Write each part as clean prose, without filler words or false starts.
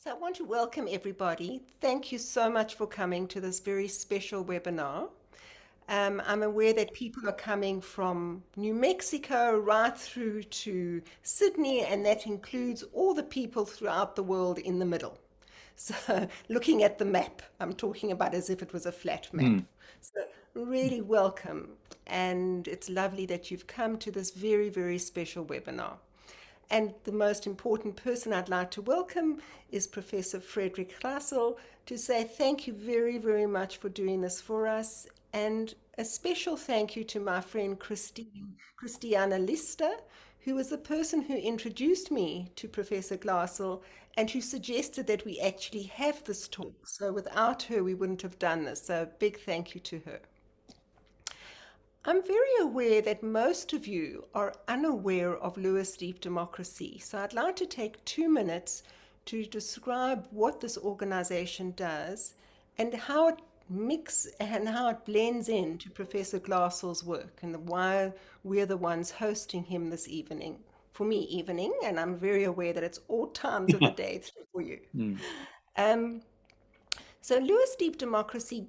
So I want to welcome everybody. Thank you so much for coming to this very special webinar. I'm aware that people are coming from New Mexico right through to Sydney, and that includes all the people throughout the world in the middle. So looking at the map, I'm talking about as if it was a flat map. Mm. So really welcome. And it's lovely that you've come to this very, very special webinar. And the most important person I'd like to welcome is Professor Friedrich Glasl to say thank you very, very much for doing this for us. And a special thank you to my friend Christiana Lister, who was the person who introduced me to Professor Glasl and who suggested that we actually have this talk. So without her, we wouldn't have done this. So a big thank you to her. I'm very aware that most of you are unaware of Lewis Deep Democracy, so I'd like to take 2 minutes to describe what this organization does and how it blends into Professor Glasl's work and why we're the ones hosting him this evening. For me, evening, and I'm very aware that it's all times of the day for you. Mm. Um, so Lewis Deep Democracy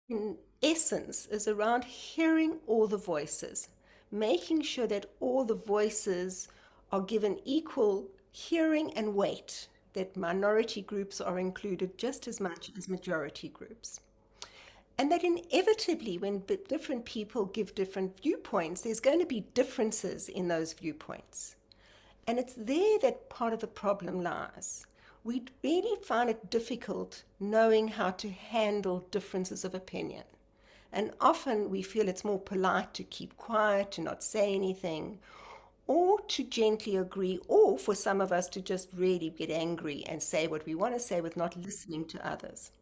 in essence is around hearing all the voices, making sure that all the voices are given equal hearing and weight, that minority groups are included just as much as majority groups. And that inevitably, when different people give different viewpoints, there's going to be differences in those viewpoints. And it's there that part of the problem lies. We really find it difficult knowing how to handle differences of opinion. And often we feel it's more polite to keep quiet, to not say anything, or to gently agree, or for some of us to just really get angry and say what we want to say with not listening to others.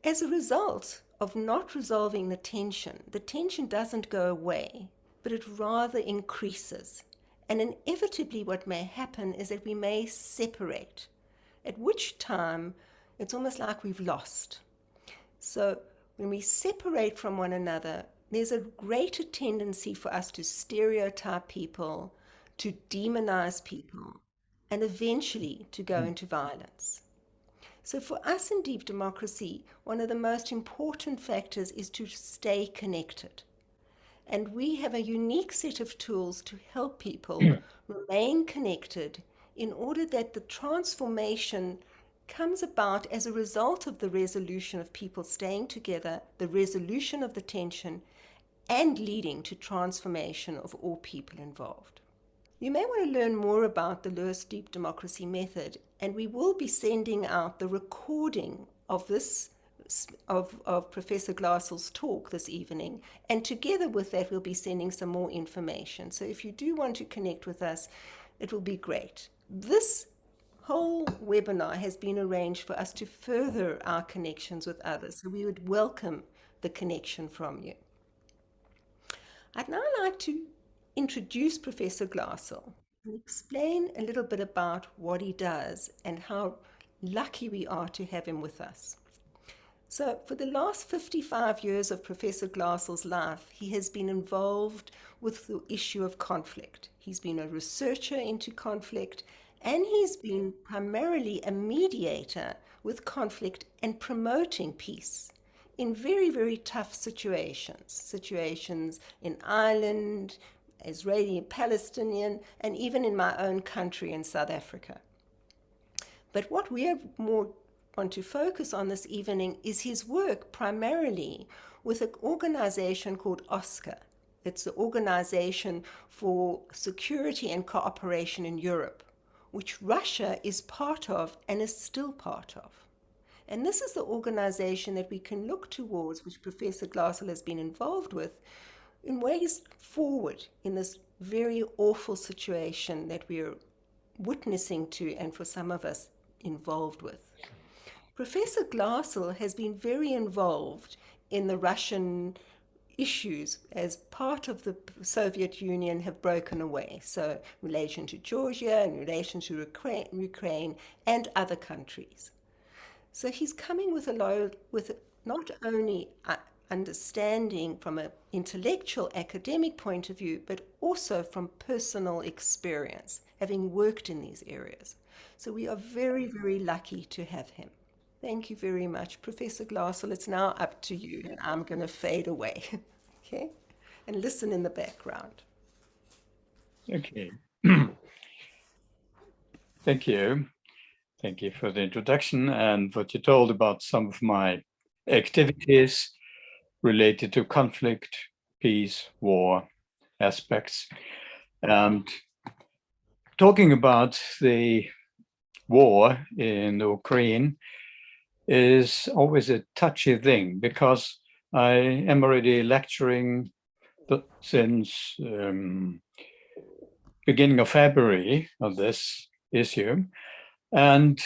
As a result of not resolving the tension doesn't go away, but it rather increases. And inevitably, what may happen is that we may separate, at which time it's almost like we've lost. So when we separate from one another, there's a greater tendency for us to stereotype people, to demonize people, and eventually to go Mm. into violence. So, for us in deep democracy, one of the most important factors is to stay connected. And we have a unique set of tools to help people remain connected in order that the transformation comes about as a result of the resolution of people staying together, the resolution of the tension, and leading to transformation of all people involved. You may want to learn more about the Lewis Deep Democracy Method, and we will be sending out the recording of this of Professor Glasl's talk this evening, and together with that, we'll be sending some more information. So if you do want to connect with us, it will be great. This whole webinar has been arranged for us to further our connections with others, so we would welcome the connection from you. I'd now like to introduce Professor Glasl and explain a little bit about what he does and how lucky we are to have him with us. So, for the last 55 years of Professor Glasl's life, he has been involved with the issue of conflict. He's been a researcher into conflict, and he's been primarily a mediator with conflict and promoting peace in very, very tough situations in Ireland, Israeli and Palestinian, and even in my own country in South Africa. But what we more want to focus on this evening is his work primarily with an organization called OSCE. It's the Organization for Security and Cooperation in Europe, which Russia is part of and is still part of. And this is the organization that we can look towards, which Professor Glasl has been involved with, in ways forward in this very awful situation that we're witnessing to, and for some of us, involved with. Professor Glasl has been very involved in the Russian issues as part of the Soviet Union have broken away. So, in relation to Georgia, in relation to Ukraine and other countries. So he's coming with a lot, with not only understanding from an intellectual academic point of view, but also from personal experience, having worked in these areas. So we are very, very lucky to have him. Thank you very much, Professor Glasl. It's now up to you, and I'm going to fade away. Okay? And listen in the background. Okay. Thank you. Thank you for the introduction and what you told about some of my activities related to conflict, peace, war aspects. And talking about the war in Ukraine is always a touchy thing because I am already lecturing since beginning of February of this issue. And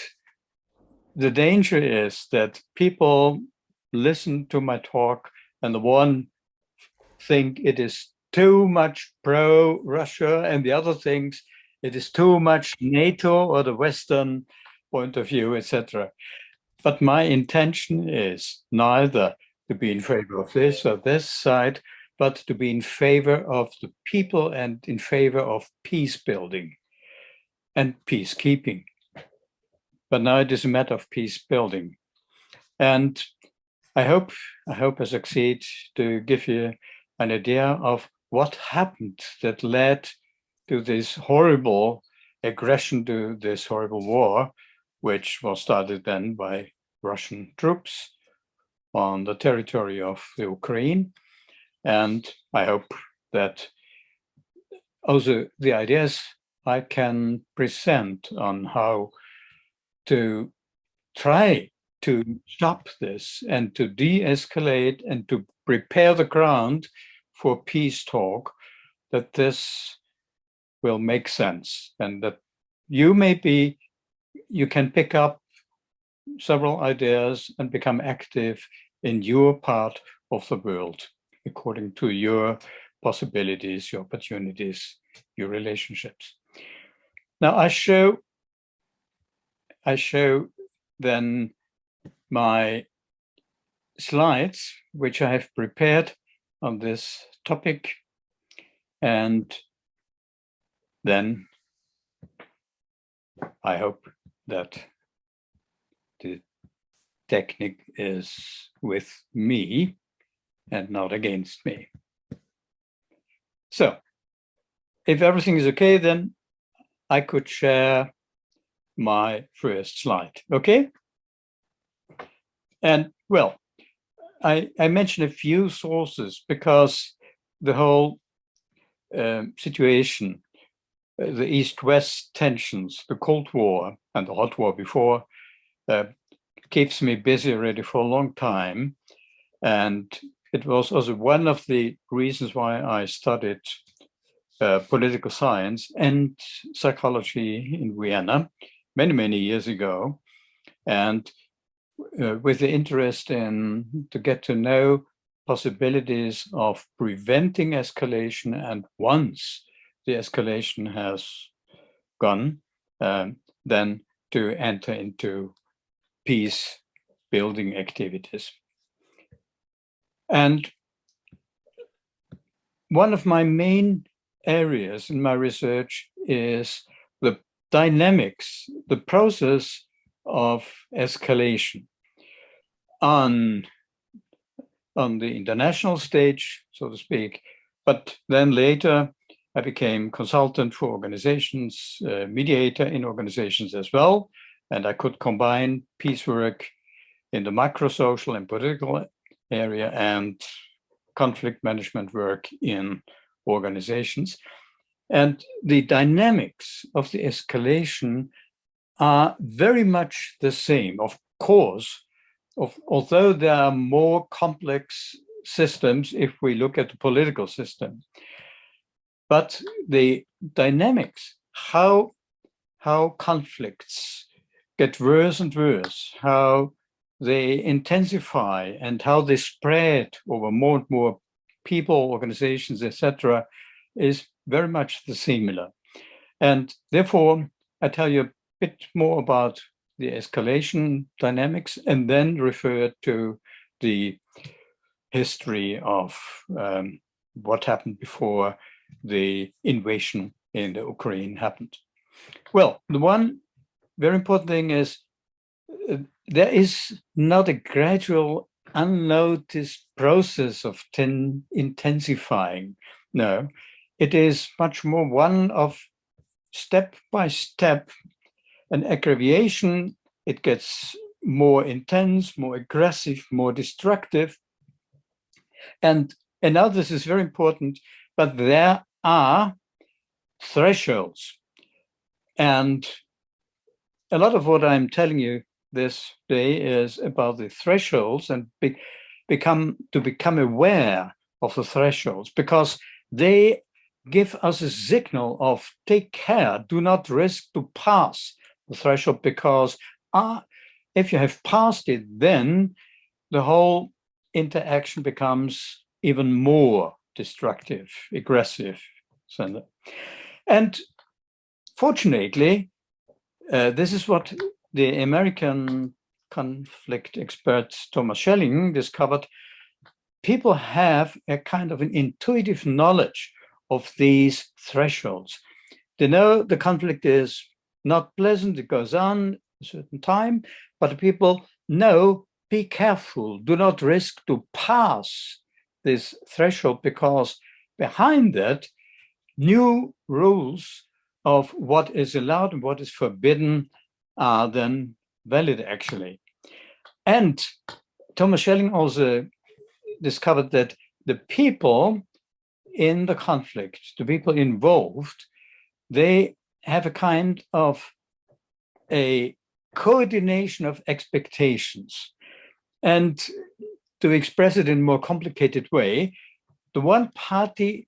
the danger is that people listen to my talk and the one think it is too much pro-Russia and the other thinks it is too much NATO or the Western point of view, etc. But my intention is neither to be in favor of this or this side, but to be in favor of the people and in favor of peace building and peacekeeping. But now it is a matter of peace building. And I hope I succeed to give you an idea of what happened that led to this horrible aggression, to this horrible war, which was started then by Russian troops on the territory of Ukraine. And I hope that also the ideas I can present on how to try to stop this and to de-escalate and to prepare the ground for peace talk, that this will make sense and that you can pick up several ideas and become active in your part of the world according to your possibilities, your opportunities, your relationships. Now I show then my slides, which I have prepared on this topic, and then I hope that the technique is with me and not against me. So if everything is okay, then I could share my first slide, okay? And well, I mentioned a few sources because the whole situation, the East-West tensions, the Cold War and the Hot War before, keeps me busy already for a long time. And it was also one of the reasons why I studied political science and psychology in Vienna many, many years ago. And with the interest in to get to know possibilities of preventing escalation, and once the escalation has gone, then to enter into peace building activities. And one of my main areas in my research is the dynamics, the process of escalation on the international stage, so to speak. But then later, I became consultant for organizations, mediator in organizations as well, and I could combine peace work in the macro-social and political area and conflict management work in organizations. And the dynamics of the escalation are very much the same. Of course, although there are more complex systems if we look at the political system, but the dynamics, how conflicts get worse and worse, how they intensify and how they spread over more and more people, organizations, etc., is very much the similar. And therefore, I tell you a bit more about the escalation dynamics and then refer to the history of what happened before the invasion in the Ukraine happened. Well, the one very important thing is there is not a gradual, unnoticed process of intensifying. No, it is much more one of step by step, an aggravation. It gets more intense, more aggressive, more destructive. And now this is very important, but there are thresholds. And a lot of what I'm telling you this day is about the thresholds and become aware of the thresholds, because they give us a signal of take care, do not risk to pass the threshold, because if you have passed it, then the whole interaction becomes even more destructive, aggressive. And fortunately, this is what the American conflict expert Thomas Schelling discovered. People have a kind of an intuitive knowledge of these thresholds. They know the conflict is not pleasant, it goes on a certain time, but the people know, be careful, do not risk to pass this threshold, because behind that, new rules of what is allowed and what is forbidden are then valid, actually. And Thomas Schelling also discovered that the people in the conflict, the people involved, they have a kind of a coordination of expectations. And to express it in a more complicated way, the one party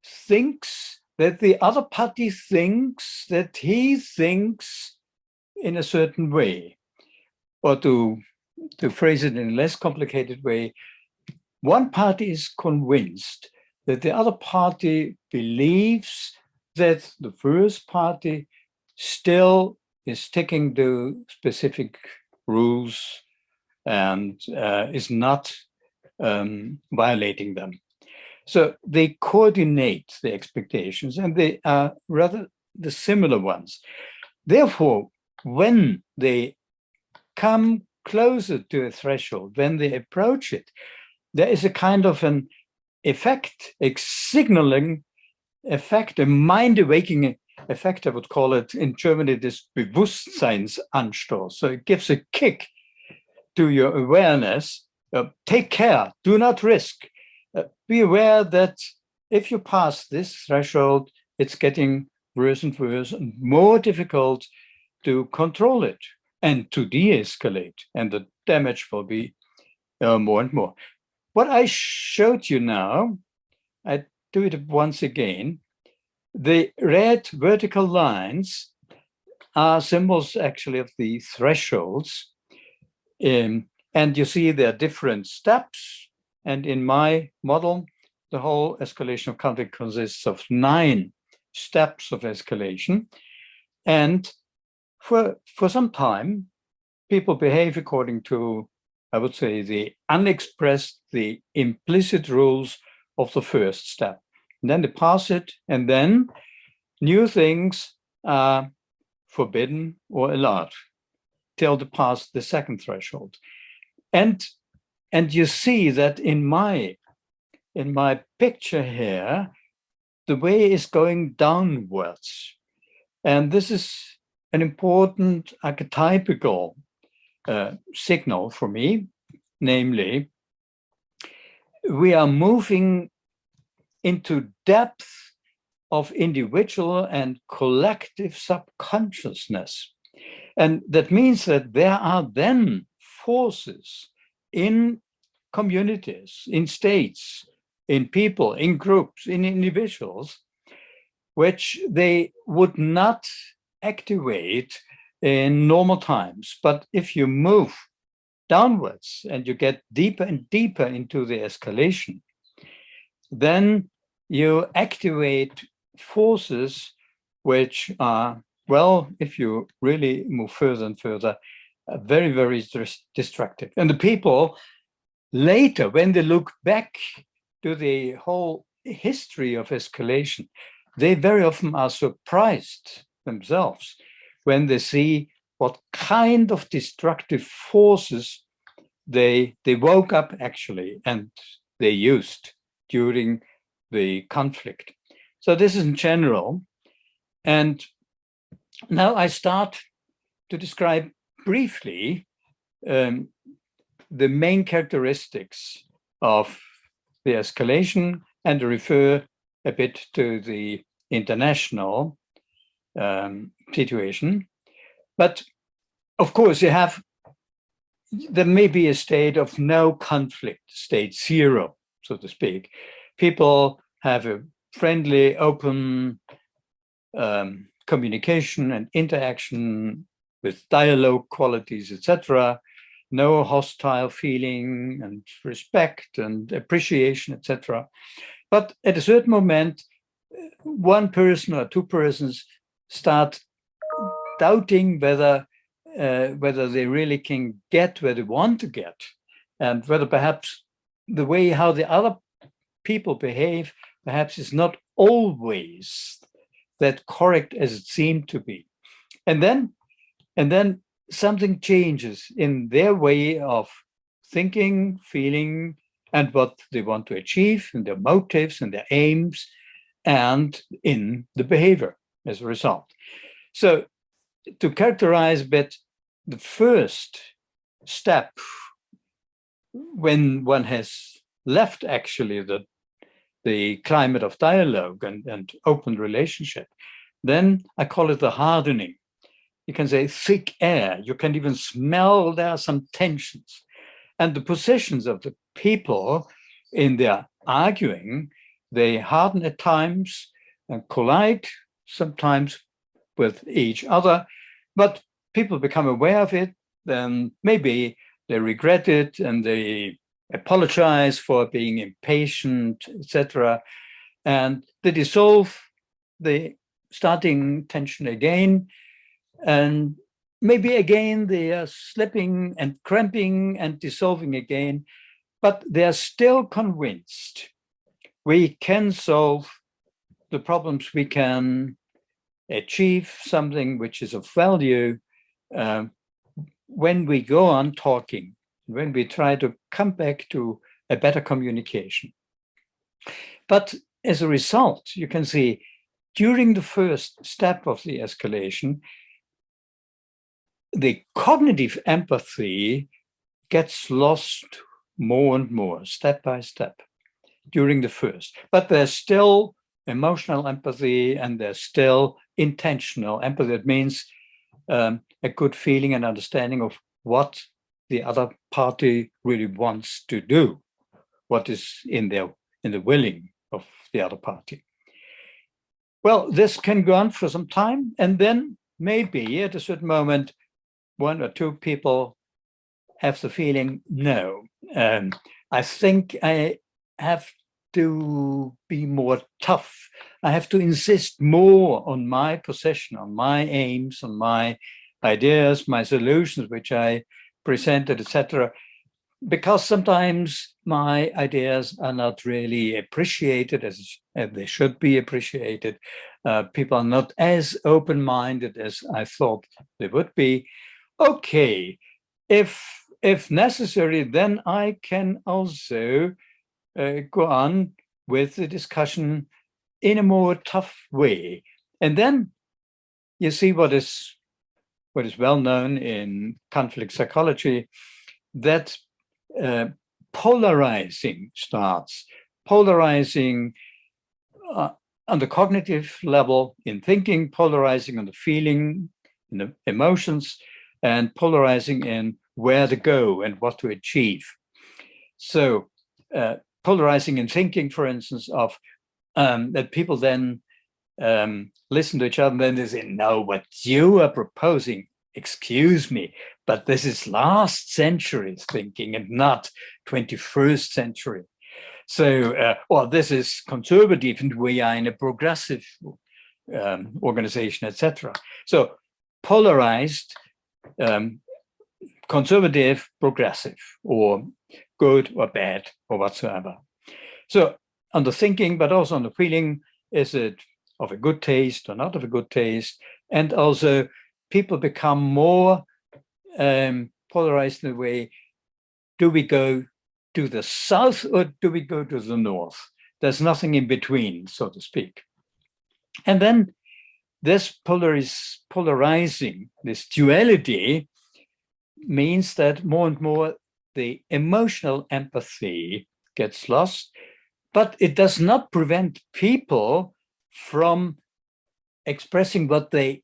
thinks that the other party thinks that he thinks in a certain way. Or to phrase it in a less complicated way, one party is convinced that the other party believes that the first party still is sticking to specific rules and is not violating them. So they coordinate the expectations, and they are rather the similar ones. Therefore, when they come closer to a threshold, when they approach it, there is a kind of an effect, a signaling effect, a mind-awakening effect, I would call it in Germany, this Bewusstseinsanstoß. So it gives a kick to your awareness. Take care, do not risk. Be aware that if you pass this threshold, it's getting worse and worse and more difficult to control it and to de-escalate, and the damage will be more and more. What I showed you now, I do it once again. The red vertical lines are symbols actually of the thresholds. And you see there are different steps. And in my model, the whole escalation of conflict consists of 9 steps of escalation. And for some time, people behave according to, I would say, the unexpressed, the implicit rules of the first step. And then they pass it, and then new things are forbidden or allowed till they pass the second threshold. And you see that in my picture here, the way is going downwards. And this is an important archetypical signal for me, namely, we are moving into depth of individual and collective subconsciousness. And that means that there are then forces in communities, in states, in people, in groups, in individuals, which they would not activate in normal times. But if you move downwards and you get deeper and deeper into the escalation, then you activate forces which are, well, if you really move further and further, very, very destructive. And the people later, when they look back to the whole history of escalation, they very often are surprised themselves when they see what kind of destructive forces they woke up actually and they used during the conflict. So this is in general. And now I start to describe briefly the main characteristics of the escalation and refer a bit to the international situation. But of course, there may be a state of no conflict, state zero, so to speak. People have a friendly, open communication and interaction with dialogue qualities, etc. No hostile feeling and respect and appreciation, etc. But at a certain moment, one person or two persons start doubting whether they really can get where they want to get, and whether perhaps the way how the other people behave perhaps is not always that correct as it seemed to be. And then something changes in their way of thinking, feeling, and what they want to achieve, and their motives and their aims, and in the behavior as a result. So to characterize a bit the first step, when one has left actually the climate of dialogue and open relationship, then I call it the hardening. You can say thick air. You can even smell there are some tensions. And the positions of the people in their arguing, they harden at times and collide sometimes with each other, but people become aware of it, then maybe they regret it and they apologize for being impatient, etc. And they dissolve the starting tension again. And maybe again they are slipping and cramping and dissolving again, but they are still convinced we can solve the problems, we can achieve something which is of value when we go on talking, when we try to come back to a better communication. But as a result, you can see during the first step of the escalation, the cognitive empathy gets lost more and more, step by step, during the first. But there's still emotional empathy and there's still intentional empathy. That means a good feeling and understanding of what the other party really wants to do, what is in the willing of the other party. Well, this can go on for some time, and then maybe at a certain moment, one or two people have the feeling, no, I think I have to be more tough. I have to insist more on my position, on my aims, on my ideas, my solutions, which I presented, etc. Because sometimes my ideas are not really appreciated as they should be appreciated. People are not as open-minded as I thought they would be. Okay, if necessary, then I can also go on with the discussion in a more tough way. And then you see what is well known in conflict psychology, that polarizing starts. Polarizing on the cognitive level in thinking, polarizing on the feeling, in the emotions, and polarizing in where to go and what to achieve. So polarizing in thinking, for instance, of that people then listen to each other and then they say, no, what you are proposing, excuse me, but this is last century's thinking and not 21st century. So, or this is conservative and we are in a progressive organization, etc. So polarized conservative, progressive, or good or bad, or whatsoever. So on the thinking, but also on the feeling, is it of a good taste or not of a good taste? And also people become more polarized in a way. Do we go to the south or do we go to the north? There's nothing in between, so to speak. And then this polarizing, this duality means that more and more the emotional empathy gets lost, but it does not prevent people from expressing what they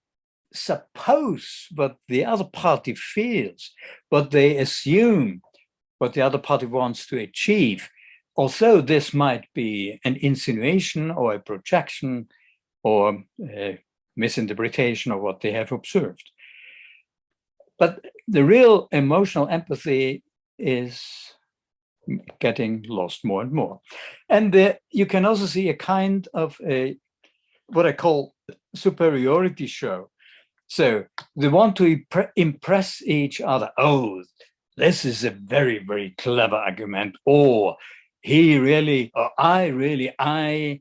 suppose, what the other party feels, what they assume, what the other party wants to achieve. Although this might be an insinuation or a projection or a misinterpretation of what they have observed. But the real emotional empathy is getting lost more and more. And you can also see a kind of what I call superiority show. So they want to impress each other. Oh, this is a very, very clever argument. Or he really, or I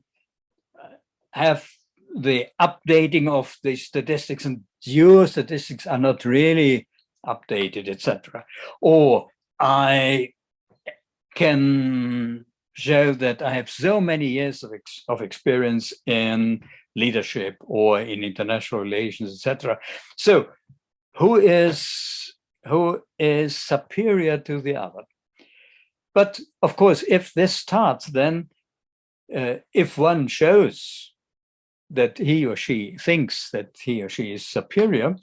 have the updating of the statistics, and your statistics are not really updated, etc. Or I can show that I have so many years of experience in leadership or in international relations, etc. So who is superior to the other? But of course, if this starts, then if one shows that he or she thinks that he or she is superior,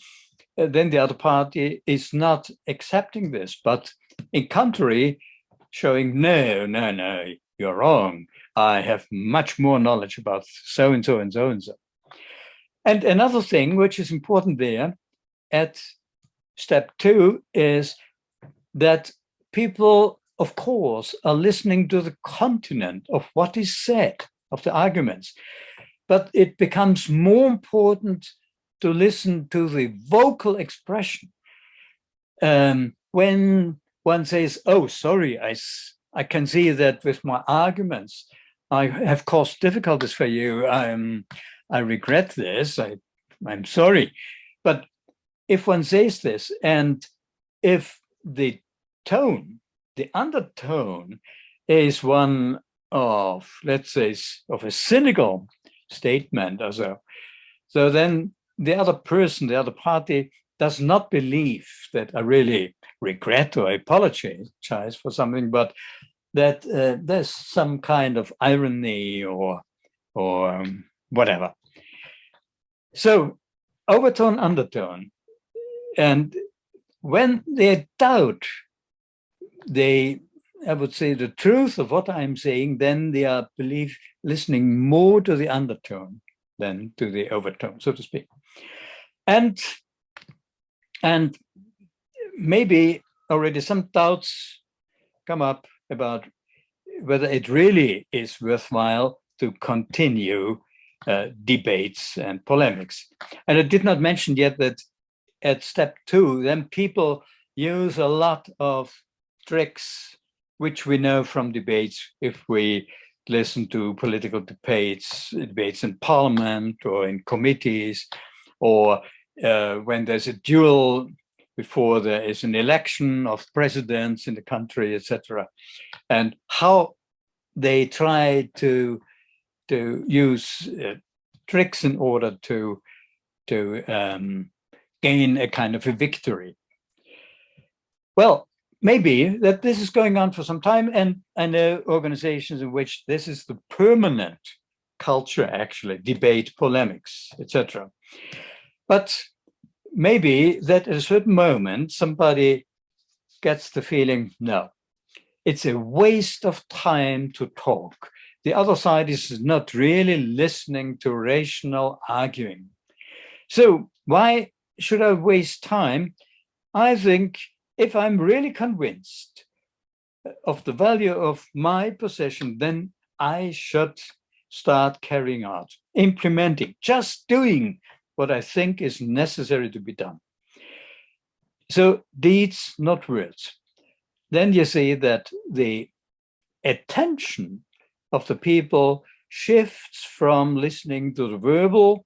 then the other party is not accepting this, but in contrary, showing, no, you're wrong. I have much more knowledge about so and so and so and so. And another thing which is important there at step 2 is that people, of course, are listening to the content of what is said, of the arguments. But it becomes more important to listen to the vocal expression. When one says, oh, sorry, I can see that with my arguments, I have caused difficulties for you. I regret this. I'm sorry. But if one says this, and if the tone, the undertone is one of, let's say, of a cynical statement or so then the other person, the other party, does not believe that I really regret or apologize for something, but that there's some kind of irony or whatever. So overtone, undertone. And when they doubt, I would say, the truth of what I'm saying, then they are listening more to the undertone than to the overtone, so to speak. And maybe already some doubts come up about whether it really is worthwhile to continue debates and polemics. And I did not mention yet that at step 2, then people use a lot of tricks, which we know from debates if we listen to political debates in parliament or in committees, or when there's a duel before there is an election of presidents in the country, etc. And how they try to use tricks in order to gain a kind of a victory. Well, maybe that this is going on for some time, and I know organizations in which this is the permanent culture, actually, debate, polemics, etc. But maybe that at a certain moment, somebody gets the feeling, no, it's a waste of time to talk. The other side is not really listening to rational arguing. So why should I waste time? I think if I'm really convinced of the value of my position, then I should start carrying out, implementing, just doing what I think is necessary to be done. So deeds, not words. Then you see that the attention of the people shifts from listening to the verbal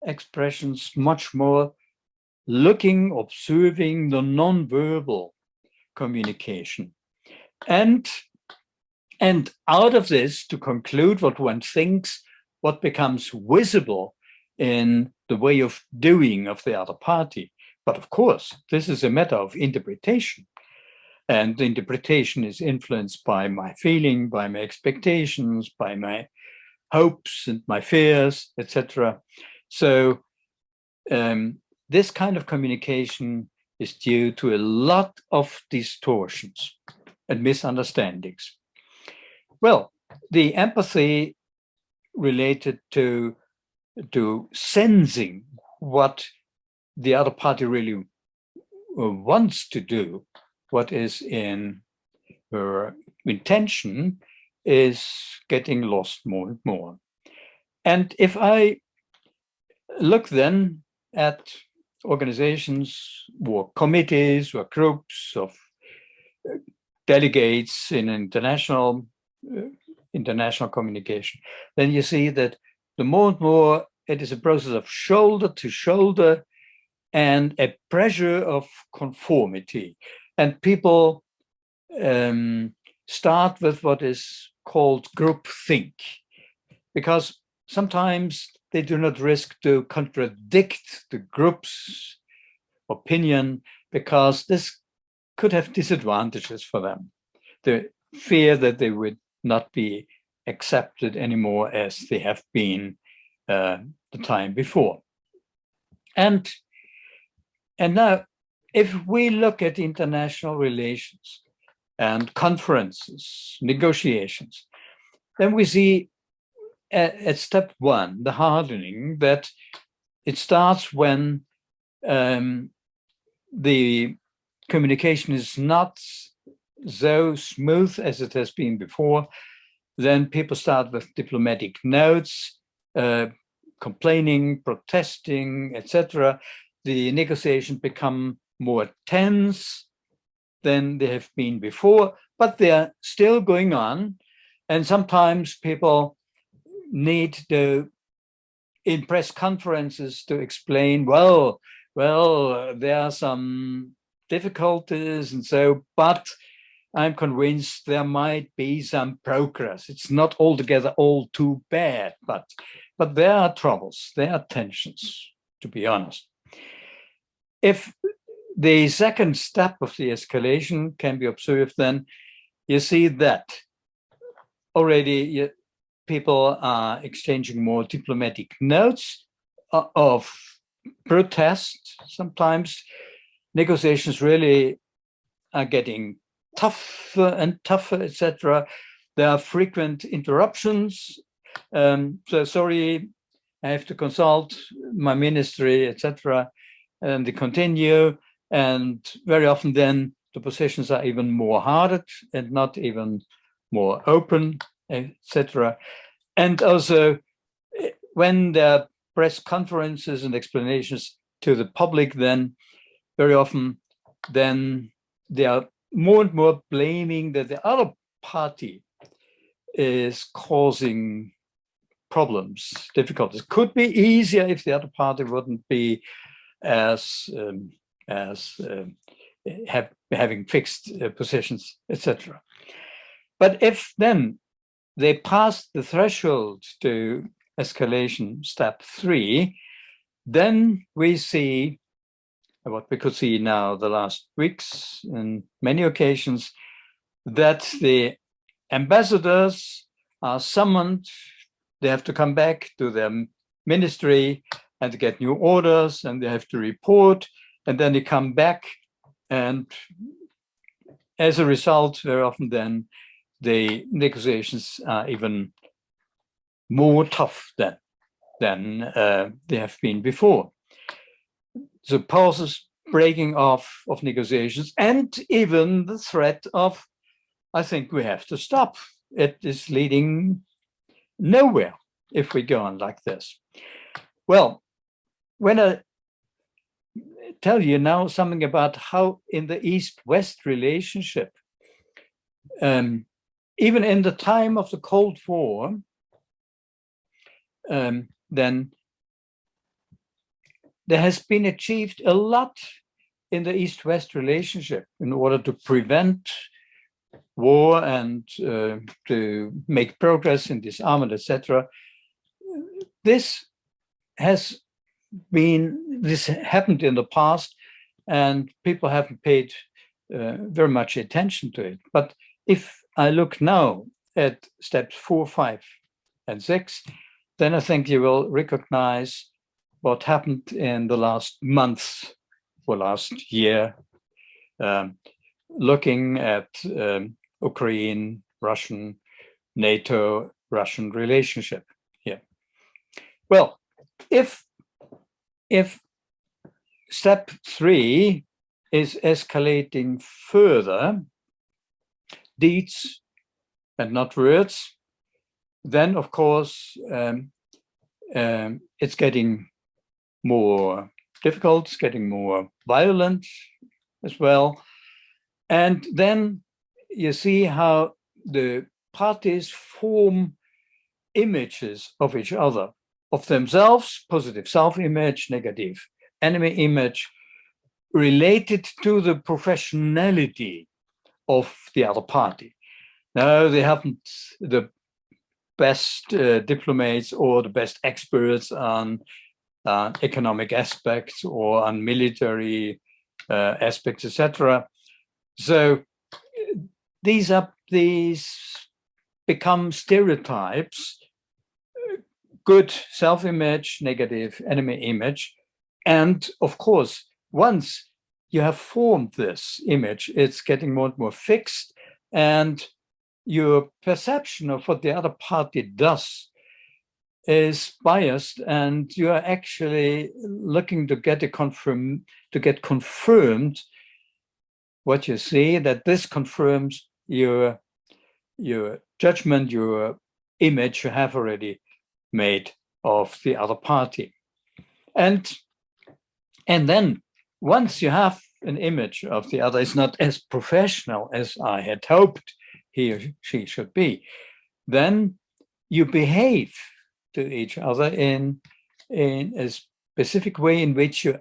expressions much more looking, observing the non-verbal communication. And out of this, to conclude what one thinks, what becomes visible in the way of doing of the other party. But of course, this is a matter of interpretation. And the interpretation is influenced by my feeling, by my expectations, by my hopes and my fears, etc. So this kind of communication is due to a lot of distortions and misunderstandings. Well, the empathy related to sensing what the other party really wants to do, what is in her intention, is getting lost more and more. And if I look then at organizations or committees or groups of delegates in international communication, then you see that the more and more it is a process of shoulder to shoulder and a pressure of conformity. And people start with what is called groupthink, because sometimes they do not risk to contradict the group's opinion, because this could have disadvantages for them. The fear that they would not be accepted anymore as they have been the time before. And now, if we look at international relations and conferences, negotiations, then we see at step one, the hardening, that it starts when the communication is not so smooth as it has been before. Then people start with diplomatic notes, complaining, protesting, etc. The negotiations become more tense than they have been before, but they're still going on. And sometimes people need to, in press conferences, to explain, well, there are some difficulties and so, but I'm convinced there might be some progress. It's not altogether all too bad, but there are troubles, there are tensions, to be honest. If the second step of the escalation can be observed, then you see that already people are exchanging more diplomatic notes of protest. Sometimes negotiations really are getting tougher and tougher, etc. There are frequent interruptions. So sorry, I have to consult my ministry, etc. And they continue. And very often then the positions are even more hardened and not even more open, etc. And also when there are press conferences and explanations to the public, then very often then they are more and more blaming that the other party is causing problems, difficulties. Could be easier if the other party wouldn't be as having fixed positions, etc. But if then they pass the threshold to escalation step 3, then we see what we could see now the last weeks in many occasions, that the ambassadors are summoned. They have to come back to their ministry and to get new orders, and they have to report, and then they come back, and as a result, very often then the negotiations are even more tough than they have been before. So pauses, breaking off of negotiations, and even the threat of, I think we have to stop. It is leading nowhere if we go on like this. Well, when tell you now something about how in the East-West relationship, even in the time of the Cold War, then there has been achieved a lot in the East-West relationship in order to prevent war and to make progress in disarmament, etc. This happened in the past, and people haven't paid very much attention to it. But if I look now at steps 4, 5, and 6, then I think you will recognize what happened in the last month or last year, looking at Ukraine, Russian, NATO, Russian relationship here. Well, if step 3 is escalating further, deeds and not words, then of course it's getting more difficult, it's getting more violent as well. And then you see how the parties form images of each other, of themselves, positive self-image, negative enemy image, related to the professionality of the other party. Now, they haven't the best diplomats or the best experts on economic aspects or on military aspects, etc. So these become stereotypes: good self-image, negative enemy image. And of course, once you have formed this image, it's getting more and more fixed, and your perception of what the other party does is biased, and you are actually looking to get confirmed what you see, that this confirms your judgment, your image you have already made of the other party. And then once you have an image of the other, it's not as professional as I had hoped he or she should be, then you behave to each other in a specific way in which you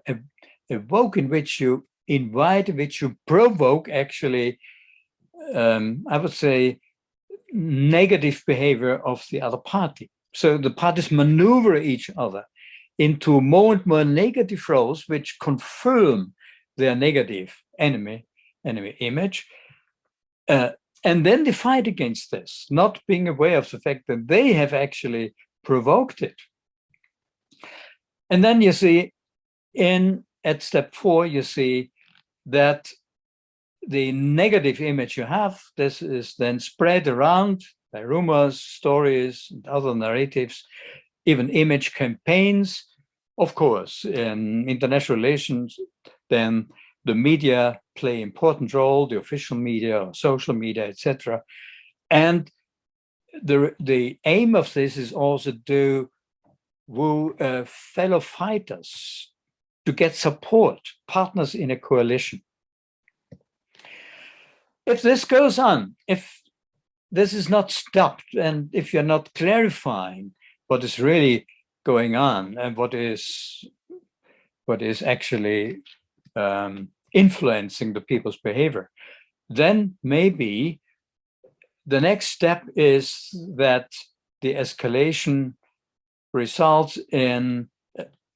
evoke, in which you invite, in which you provoke, actually, I would say, negative behavior of the other party. So the parties maneuver each other into more and more negative roles, which confirm their negative enemy image. And then they fight against this, not being aware of the fact that they have actually provoked it. And then you see at step 4, you see that the negative image you have, this is then spread around by rumors, stories, and other narratives, even image campaigns. Of course, in international relations, then the media play an important role, the official media, or social media, etc. And the aim of this is also to woo fellow fighters, to get support, partners in a coalition. If this goes on, if this is not stopped, and if you're not clarifying what is really going on and what is actually influencing the people's behavior, then maybe the next step is that the escalation results in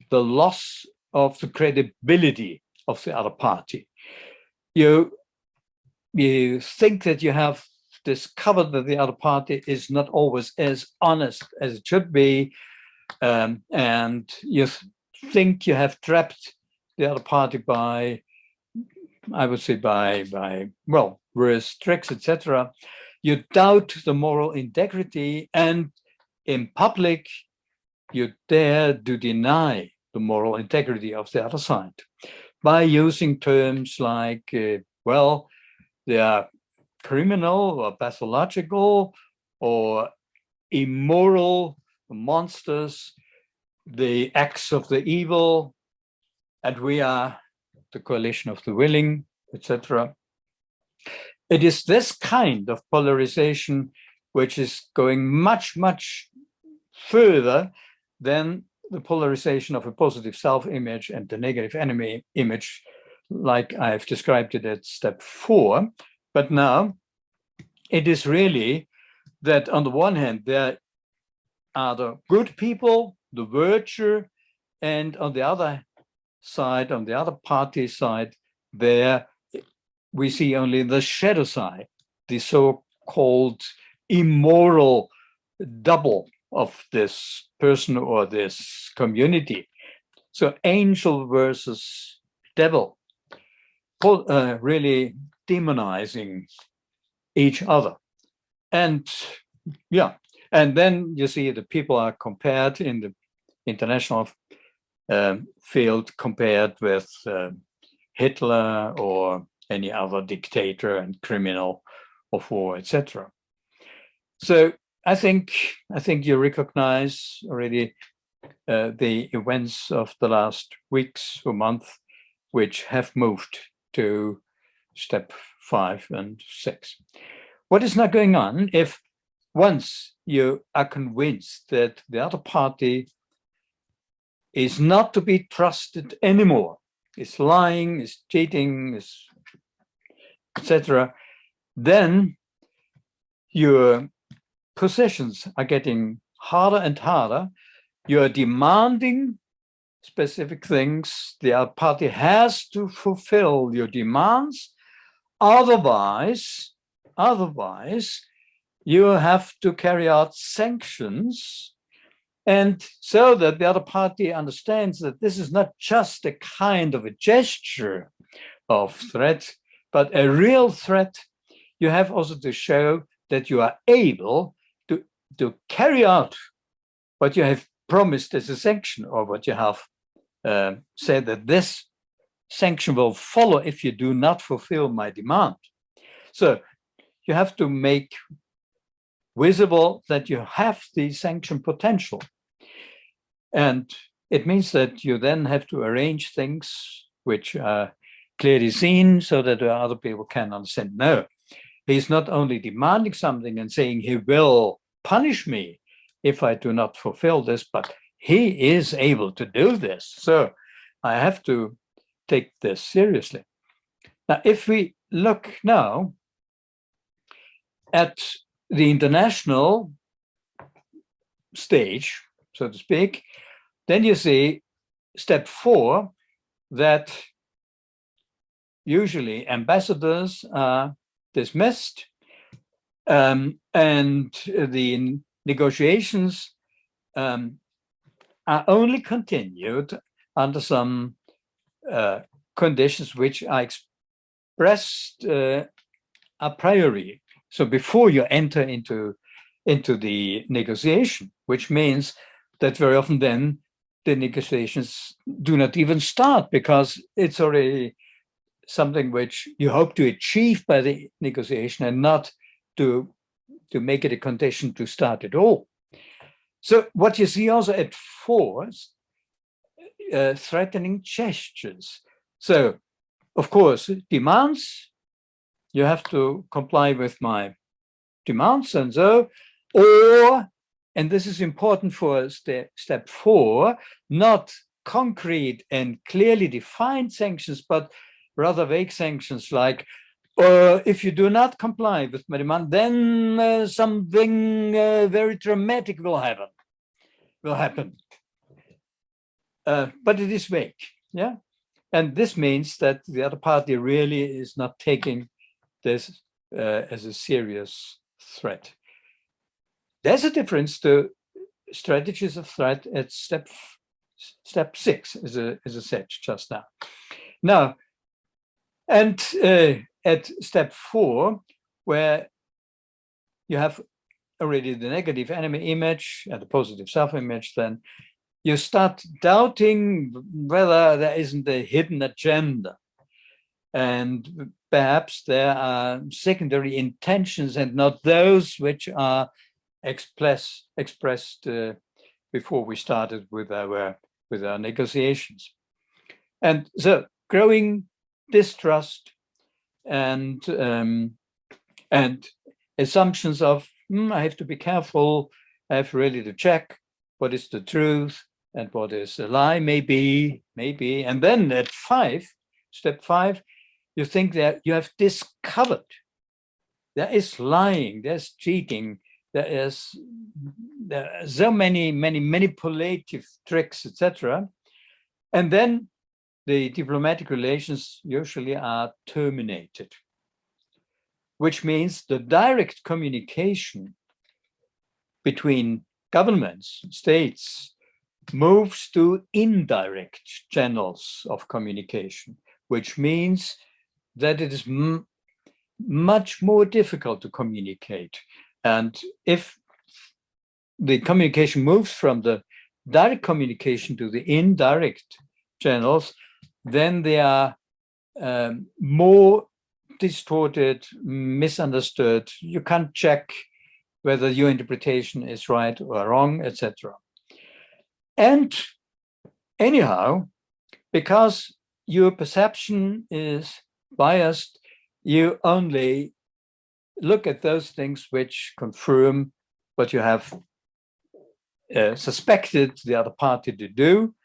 the loss of the credibility of the other party. You think that you have discovered that the other party is not always as honest as it should be, and you think you have trapped the other party by, I would say, by various tricks, etc. You doubt the moral integrity, and in public, you dare to deny the moral integrity of the other side by using terms like, they are criminal or pathological or immoral monsters, the acts of the evil, and we are the coalition of the willing, etc. It is this kind of polarization which is going much, much further than the polarization of a positive self-image and the negative enemy image, like I've described it at step 4. But now it is really that on the one hand, there are the good people, the virtue, and on the other side, on the other party side, there we see only the shadow side, the so-called immoral double of this person or this community. So angel versus devil, really demonizing each other. And yeah, and then you see the people are compared in the international field, compared with Hitler or any other dictator and criminal of war, etc. So I think you recognize already the events of the last weeks or month, which have moved to step 5 and 6. What is now going on if once you are convinced that the other party is not to be trusted anymore, is lying, is cheating, is etc., then your positions are getting harder and harder. You're demanding specific things. The other party has to fulfill your demands. Otherwise, you have to carry out sanctions. And so that the other party understands that this is not just a kind of a gesture of threat, but a real threat. You have also to show that you are able to carry out what you have promised as a sanction, or what you have said that this sanction will follow if you do not fulfill my demand. So you have to make visible that you have the sanction potential. And it means that you then have to arrange things which are clearly seen so that other people can understand. No, he's not only demanding something and saying he will punish me if I do not fulfill this, but he is able to do this. So I have to take this seriously. Now, if we look now at the international stage, so to speak, then you see step 4, that usually ambassadors are dismissed, and the negotiations are only continued under some conditions which are expressed a priori. So before you enter into the negotiation, which means that very often then the negotiations do not even start, because it's already something which you hope to achieve by the negotiation and not to make it a condition to start at all. So what you see also at 4, threatening gestures. So, of course, demands, you have to comply with my demands and so, or, and this is important for step 4, not concrete and clearly defined sanctions, but rather vague sanctions like, if you do not comply with my demand, then something very dramatic will happen. But it is vague, yeah? And this means that the other party really is not taking this as a serious threat. There's a difference to strategies of threat at step 6, as I said just now. Now, and at step 4, where you have already the negative enemy image and the positive self-image, then you start doubting whether there isn't a hidden agenda. And perhaps there are secondary intentions and not those which are expressed before we started with our negotiations. And so growing distrust and assumptions of I have to be careful, I have really to check what is the truth and what is a lie, maybe. And then at step 5, you think that you have discovered there is lying, there's cheating, there are so many manipulative tricks, etc. And then the diplomatic relations usually are terminated, which means the direct communication between governments, states, moves to indirect channels of communication, which means that it is much more difficult to communicate. And if the communication moves from the direct communication to the indirect channels, then they are more distorted, misunderstood. You can't check whether your interpretation is right or wrong, etc. And anyhow, because your perception is biased, you only look at those things which confirm what you have suspected the other party to do.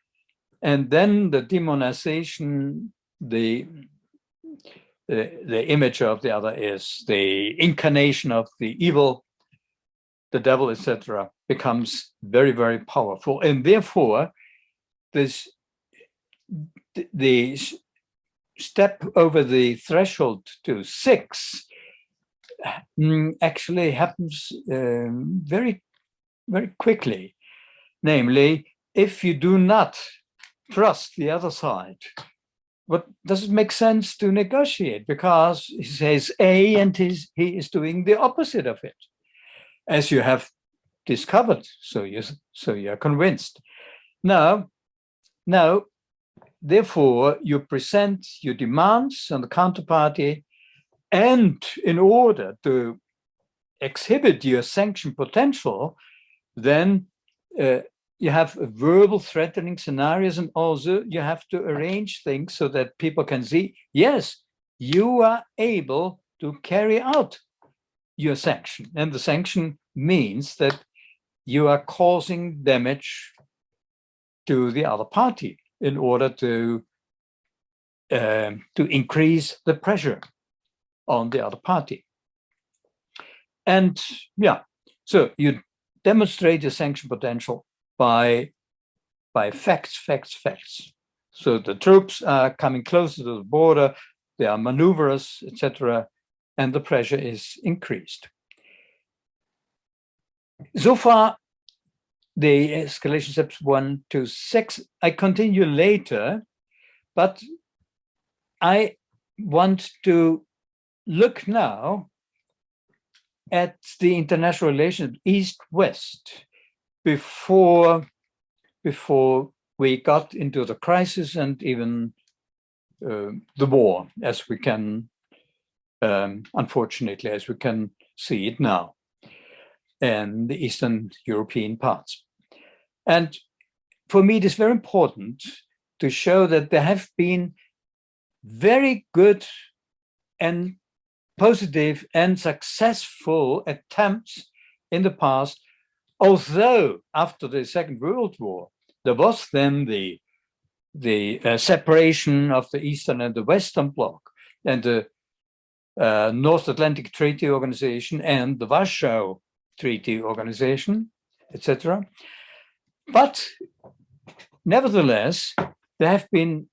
And then the demonization, the image of the other is the incarnation of the evil, the devil, etc., becomes very, very powerful. And therefore, the step over the threshold to 6 actually happens very, very quickly. Namely, if you do not trust the other side, what does it make sense to negotiate? Because he says A and he is doing the opposite of it, as you have discovered. So you're convinced. Now, therefore, you present your demands on the counterparty, and in order to exhibit your sanction potential, then you have verbal threatening scenarios, and also you have to arrange things so that people can see, yes, you are able to carry out your sanction. And the sanction means that you are causing damage to the other party in order to increase the pressure on the other party. And yeah, so you demonstrate your sanction potential by facts. So the troops are coming closer to the border, they are maneuverers, etc., and the pressure is increased. So far, the escalation steps 1 to 6. I continue later, but I want to look now at the international relations East-West before we got into the crisis and even the war, as we can, unfortunately, as we can see it now in the Eastern European parts. And for me, it is very important to show that there have been very good and positive and successful attempts in the past, although after the Second World War, there was then the separation of the Eastern and the Western Bloc, and the North Atlantic Treaty Organization and the Warsaw Treaty Organization, etc. But nevertheless, there have been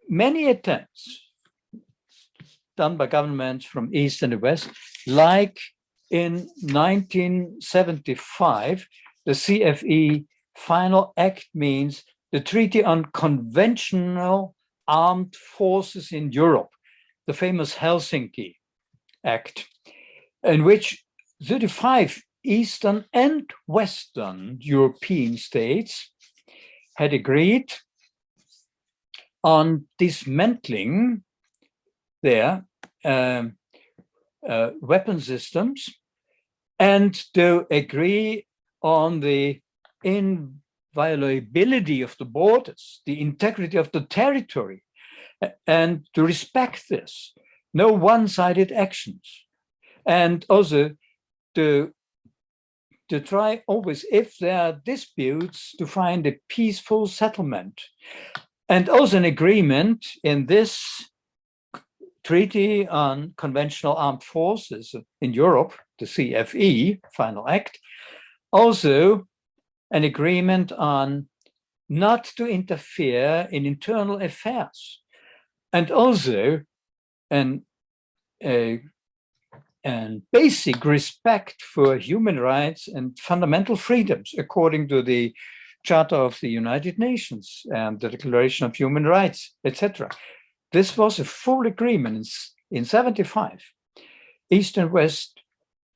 many attempts done by governments from East and the West, like in 1975, the CFE Final Act means the Treaty on Conventional Armed Forces in Europe, the famous Helsinki Act, in which 35 Eastern and Western European states had agreed on dismantling their weapon systems and to agree on the inviolability of the borders, the integrity of the territory, and to respect this, no one-sided actions, and also to try always, if there are disputes, to find a peaceful settlement. And also an agreement in this Treaty on Conventional Armed Forces in Europe, the CFE, Final Act, also an agreement on not to interfere in internal affairs, and also an basic respect for human rights and fundamental freedoms, according to the Charter of the United Nations and the Declaration of Human Rights, etc. This was a full agreement in 75. East and West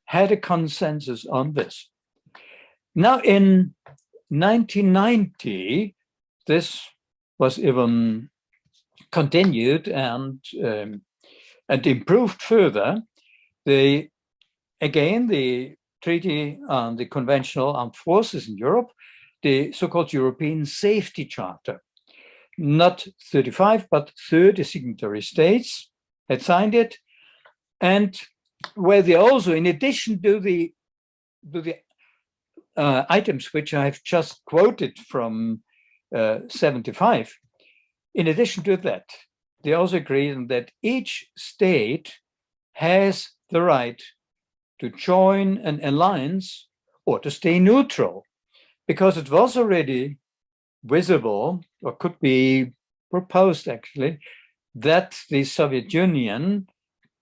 had a consensus on this. Now in 1990, this was even continued and improved further. The Treaty on the Conventional Armed Forces in Europe, the so-called European Safety Charter. Not 35, but 30 signatory states had signed it, and where they also, in addition to the items which I've just quoted from 75, in addition to that, they also agreed that each state has the right to join an alliance or to stay neutral, because it was already visible, or could be proposed actually, that the Soviet Union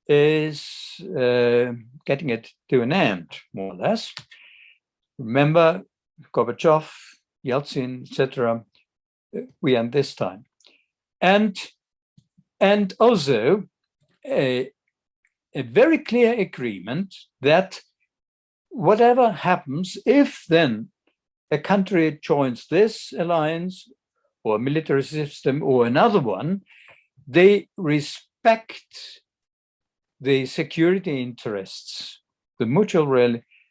is getting it to an end, more or less. Remember, Gorbachev, Yeltsin, etc. We end this time, and also a very clear agreement that whatever happens, if then a country joins this alliance or military system or another one, they respect the security interests, the mutual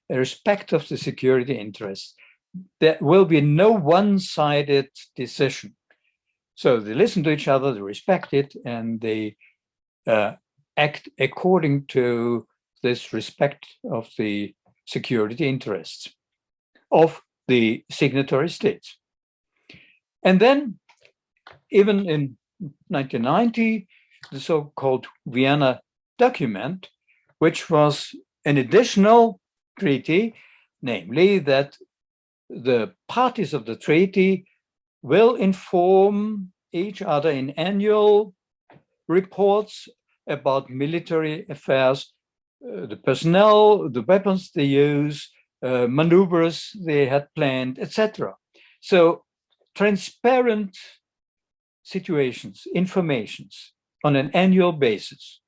respect of the security interests. There will be no one-sided decision. So they listen to each other, they respect it, and they act according to this respect of the security interests of the signatory states. And then, even in 1990, the so-called Vienna document, which was an additional treaty, namely that the parties of the treaty will inform each other in annual reports about military affairs, the personnel, the weapons they use, maneuvers they had planned, etc. So transparent situations, informations on an annual basis.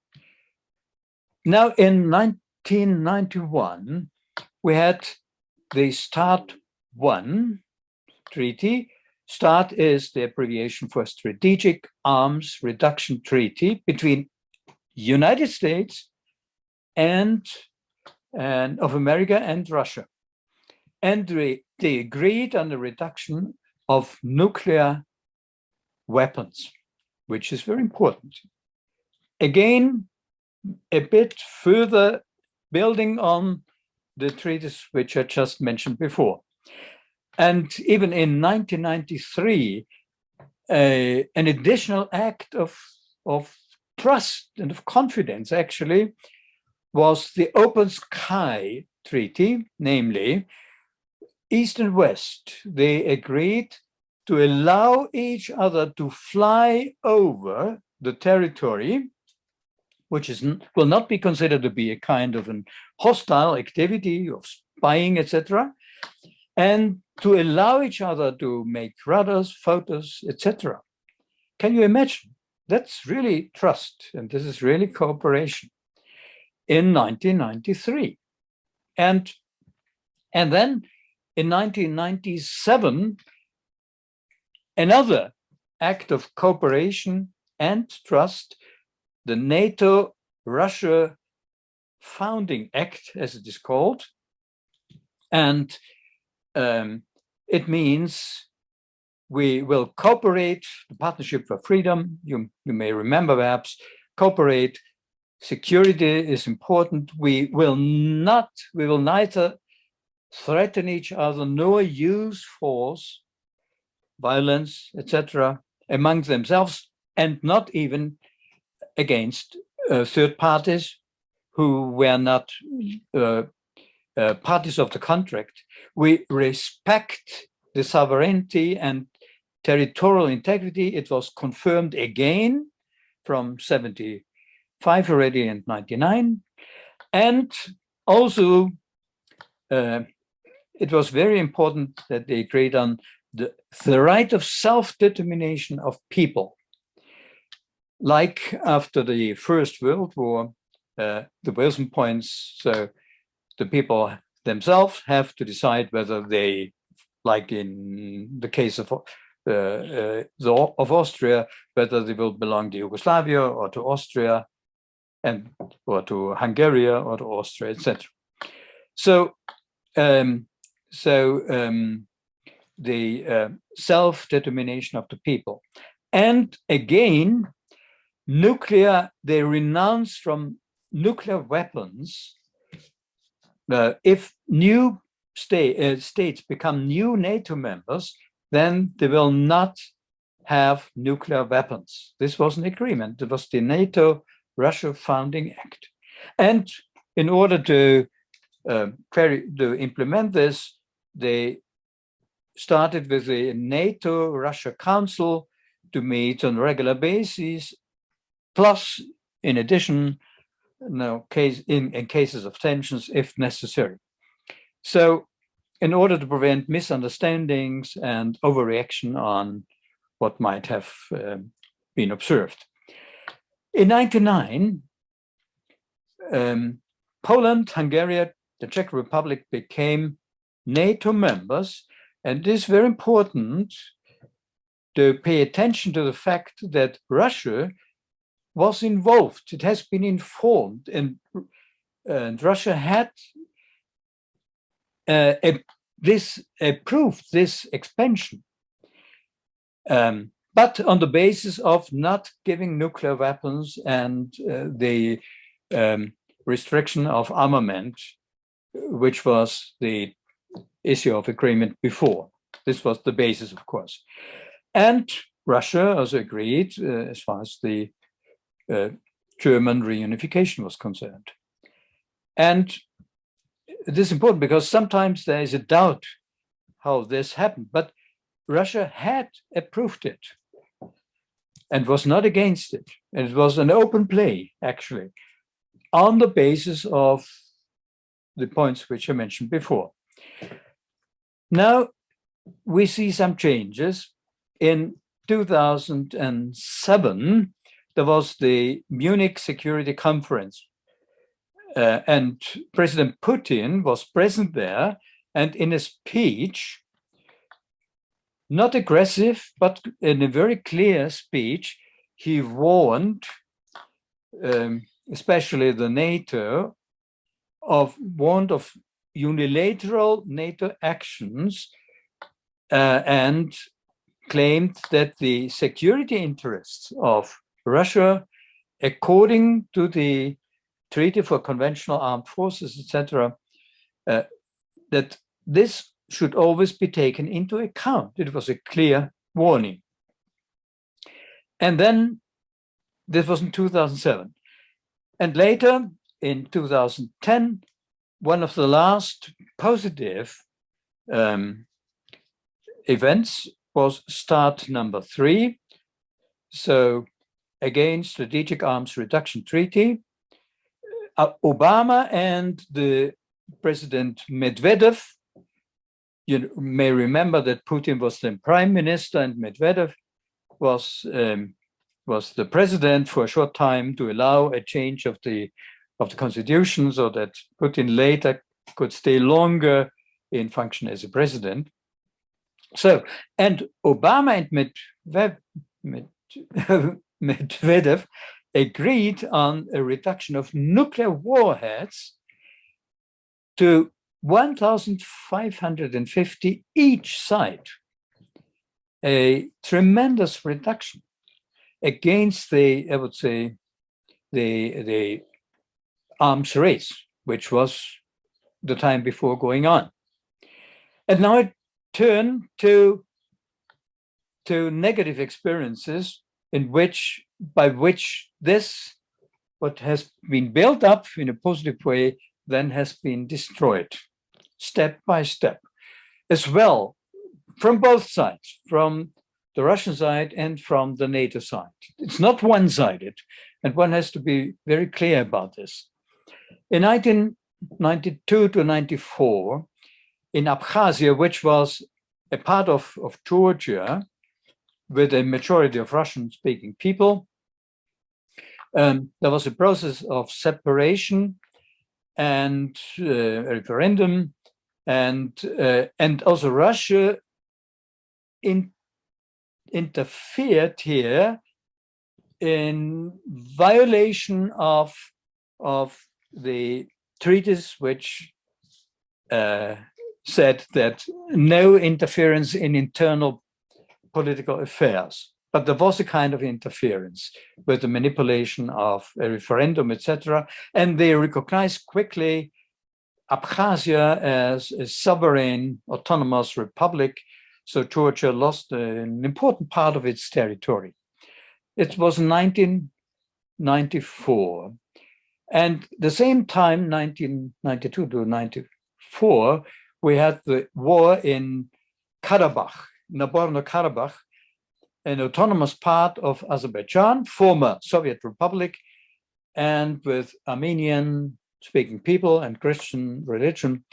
Now in 1991, we had the START I treaty. START is the abbreviation for Strategic Arms Reduction Treaty between United States and of America and Russia. And they agreed on the reduction of nuclear weapons, which is very important. Again, a bit further building on the treaties which I just mentioned before. And even in 1993, an additional act of trust and of confidence, actually, was the Open Sky Treaty, namely, East and West, they agreed to allow each other to fly over the territory, which will not be considered to be a kind of an hostile activity of spying, etc., and to allow each other to make radars, photos, etc. Can you imagine? That's really trust, and this is really cooperation in 1993. And then in 1997, another act of cooperation and trust, the NATO-Russia Founding Act, as it is called. And it means we will cooperate, the Partnership for Freedom, you may remember perhaps, cooperate, security is important, we will neither threaten each other nor use force, violence, etc., among themselves, and not even against third parties who were not parties of the contract. We respect the sovereignty and territorial integrity. It was confirmed again from 75 already and 99. And also, it was very important that they agreed on the right of self-determination of people. Like after the First World War, the Wilson points, so the people themselves have to decide whether they, like in the case of Austria, whether they will belong to Yugoslavia or to Austria, or to Hungary or to Austria, etc. So, the self-determination of the people, and again, they renounce from nuclear weapons. If new states become new NATO members, then they will not have nuclear weapons. This was an agreement. It was the NATO-Russia Founding Act. And in order to implement this, they started with the NATO-Russia Council to meet on a regular basis, plus, in addition, in cases of tensions, if necessary. So, in order to prevent misunderstandings and overreaction on what might have been observed. In 1999, Poland, Hungary, the Czech Republic became NATO members, and it is very important to pay attention to the fact that Russia was involved. It has been informed, and Russia had approved this expansion, but on the basis of not giving nuclear weapons and the restriction of armament, which was the issue of agreement before. This was the basis, of course. And Russia also agreed as far as the German reunification was concerned. And it is important because sometimes there is a doubt how this happened, but Russia had approved it and was not against it. And it was an open play, actually, on the basis of the points which I mentioned before. Now, we see some changes. In 2007, there was the Munich Security Conference, and President Putin was present there, and in a speech, not aggressive, but in a very clear speech, he warned, especially the NATO, warned of unilateral NATO actions, and claimed that the security interests of Russia, according to the Treaty for Conventional Armed Forces, etc., that this should always be taken into account. It was a clear warning. And then this was in 2007. And later, in 2010, one of the last positive events was START number 3. So again, Strategic Arms Reduction Treaty. Obama and the President Medvedev, you may remember that Putin was the prime minister and Medvedev was the president for a short time to allow a change of the constitution so that Putin later could stay longer in function as a president. So, and Obama and Medvedev agreed on a reduction of nuclear warheads to 1,550 each side. a tremendous reduction against the, I would say, the arms race, which was the time before going on. And now it turned to negative experiences by which this, what has been built up in a positive way, then has been destroyed step by step, as well from both sides, from the Russian side and from the NATO side. It's not one-sided, and one has to be very clear about this. In 1992 to 94, in Abkhazia, which was a part of Georgia, with a majority of Russian-speaking people, there was a process of separation and a referendum, and also Russia interfered here in violation of the treaties which said that no interference in internal political affairs. But there was a kind of interference with the manipulation of a referendum, etc. And they recognized quickly Abkhazia as a sovereign, autonomous republic. So Georgia lost an important part of its territory. It was 1994. And the same time, 1992 to 94, we had the war in Karabakh, Nagorno-Karabakh, an autonomous part of Azerbaijan, former Soviet Republic, and with Armenian-speaking people and Christian religion.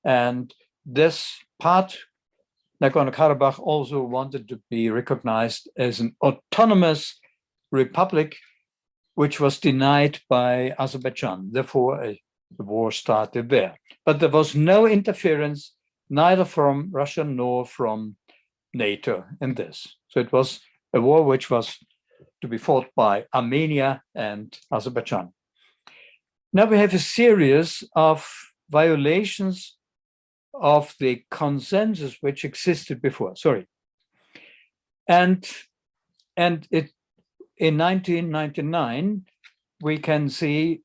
And this part, Nagorno-Karabakh, also wanted to be recognized as an autonomous republic, which was denied by Azerbaijan. Therefore, the war started there. But there was no interference, neither from Russia nor from NATO in this. So it was a war which was to be fought by Armenia and Azerbaijan. Now we have a series of violations of the consensus which existed before. And it, in 1999, we can see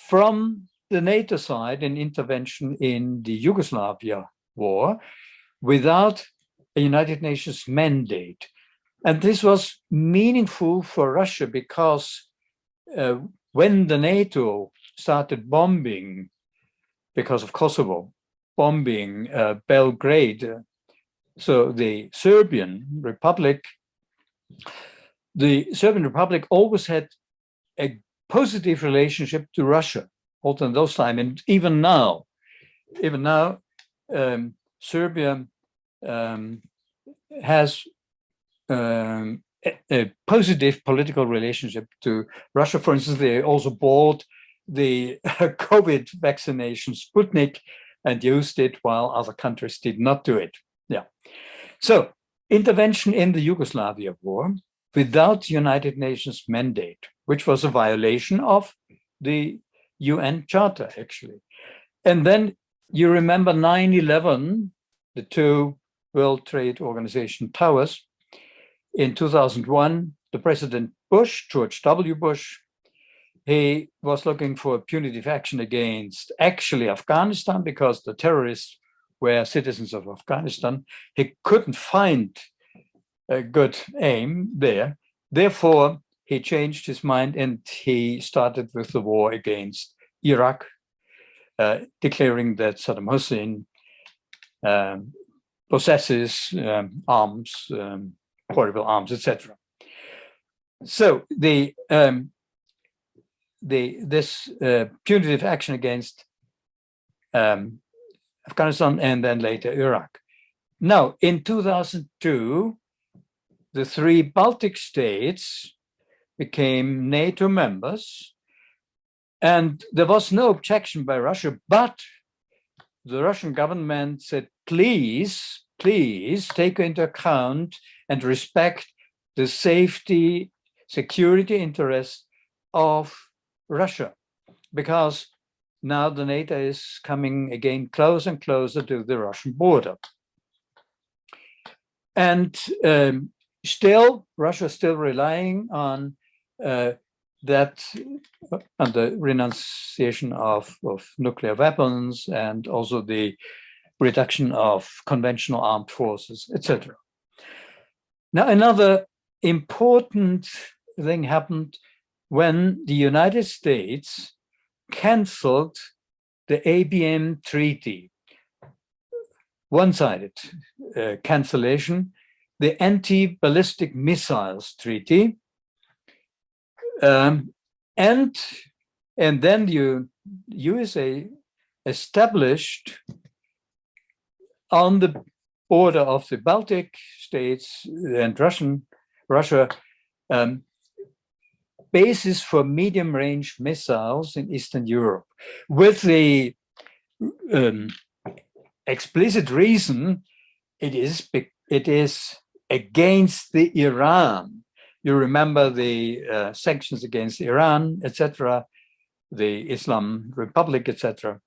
from the NATO side an intervention in the Yugoslavia war without a United Nations mandate. And this was meaningful for Russia because when the NATO started bombing, because of Kosovo, bombing Belgrade, so the Serbian Republic always had a positive relationship to Russia, also in those times, and even now, Serbia has a positive political relationship to Russia. For instance, they also bought the COVID vaccination Sputnik and used it while other countries did not do it. Yeah. So intervention in the Yugoslavia war without United Nations mandate, which was a violation of the UN Charter, actually. And then you remember 9/11, the two World Trade Organization towers. In 2001, the President Bush, George W. Bush, he was looking for punitive action against actually Afghanistan because the terrorists were citizens of Afghanistan. He couldn't find a good aim there. Therefore, he changed his mind and he started with the war against Iraq, declaring that Saddam Hussein possesses arms, horrible arms, etc. So this punitive action against Afghanistan and then later Iraq. Now, in 2002, the three Baltic states became NATO members, and there was no objection by Russia, but the Russian government said, please take into account and respect the safety, security interests of Russia, because now the NATO is coming again closer and closer to the Russian border. And still, Russia is still relying on that, on the renunciation of nuclear weapons and also the reduction of conventional armed forces, etc. Now, another important thing happened when the United States canceled the ABM treaty, one-sided cancellation, the anti-ballistic missiles treaty, and then the USA established on the border of the Baltic states and Russia, bases for medium-range missiles in Eastern Europe, with the explicit reason it is against the Iran. You remember the sanctions against Iran, etc., the Islam Republic, etc.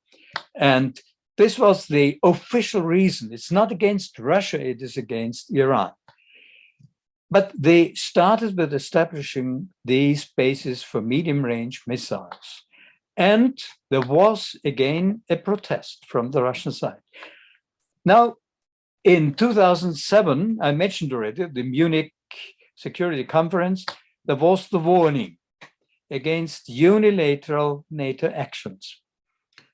And this was the official reason. It's not against Russia, it is against Iran. But they started with establishing these bases for medium-range missiles. And there was, again, a protest from the Russian side. Now, in 2007, I mentioned already, the Munich Security Conference, there was the warning against unilateral NATO actions.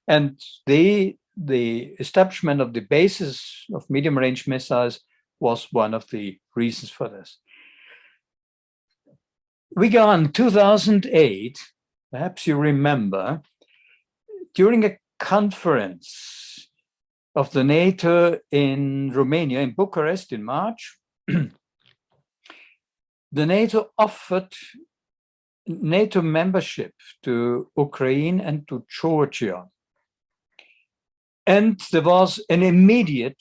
And the establishment of the basis of medium-range missiles was one of the reasons for this. We go on 2008, perhaps you remember, during a conference of the NATO in Romania, in Bucharest in March, the NATO offered NATO membership to Ukraine and to Georgia. And there was an immediate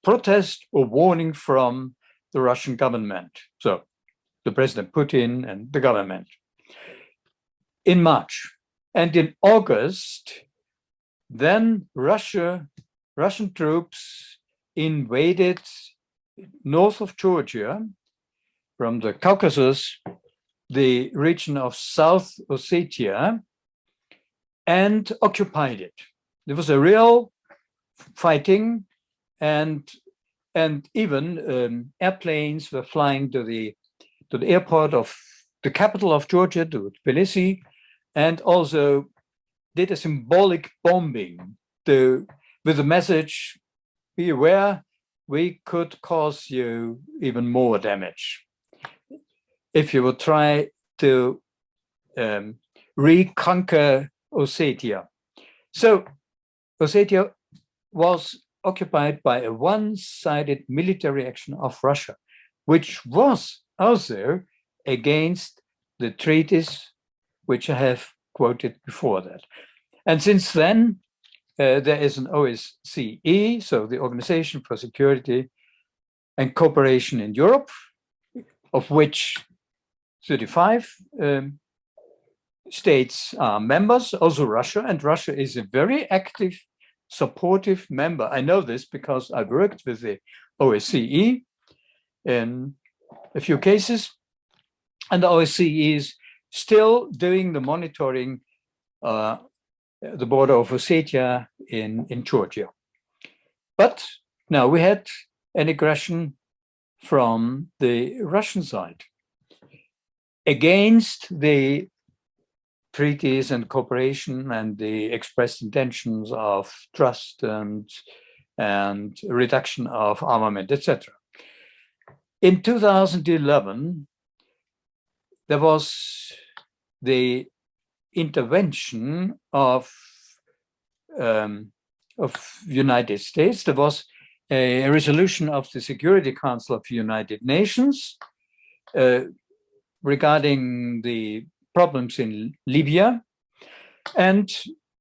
protest or warning from the Russian government. So the President Putin and the government in March. And in August, then Russian troops invaded north of Georgia, from the Caucasus, the region of South Ossetia, and occupied it. There was a real fighting, and even airplanes were flying to the airport of the capital of Georgia, to Tbilisi, and also did a symbolic bombing with the message, be aware, we could cause you even more damage if you would try to reconquer Ossetia. So Ossetia was occupied by a one-sided military action of Russia, which was also against the treaties which I have quoted before that. And since then, there is an OSCE, so the Organization for Security and Cooperation in Europe, of which 35 states are members, also Russia, and Russia is a very active, supportive member. I know this because I worked with the OSCE in a few cases, and the OSCE is still doing the monitoring the border of Ossetia in Georgia. But now we had an aggression from the Russian side against the treaties and cooperation and the expressed intentions of trust and reduction of armament, etc. In 2011, there was the intervention of United States. There was a resolution of the Security Council of the United Nations regarding the problems in Libya. And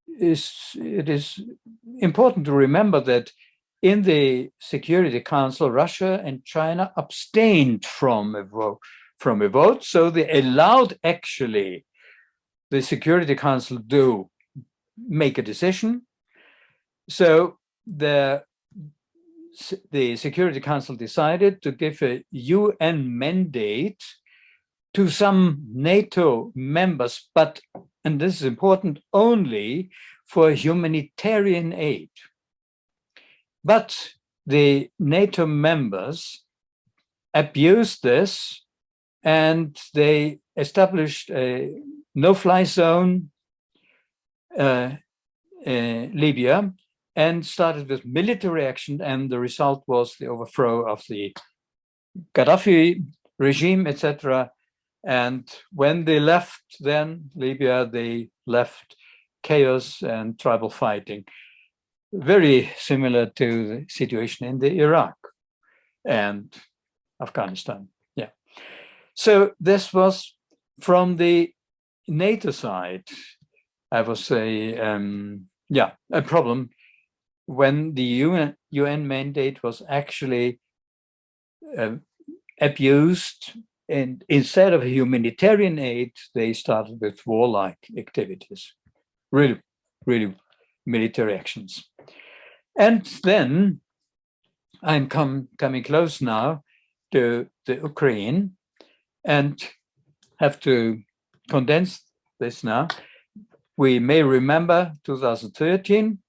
it is important to remember that in the Security Council, Russia and China abstained from a vote. So they allowed actually the Security Council to make a decision. So the the Security Council decided to give a UN mandate to some NATO members, but, and this is important, only for humanitarian aid. But the NATO members abused this, and they established a no-fly zone Libya, and started with military action, and the result was the overthrow of the Gaddafi regime, etc. And when they left then Libya, they left chaos and tribal fighting, very similar to the situation in the Iraq and Afghanistan. Yeah. So this was from the NATO side, I would say, yeah, a problem when the UN mandate was actually abused, and instead of humanitarian aid, they started with warlike activities, really military actions. And then I'm coming close now to the Ukraine, and have to condense this now. We may remember 2013.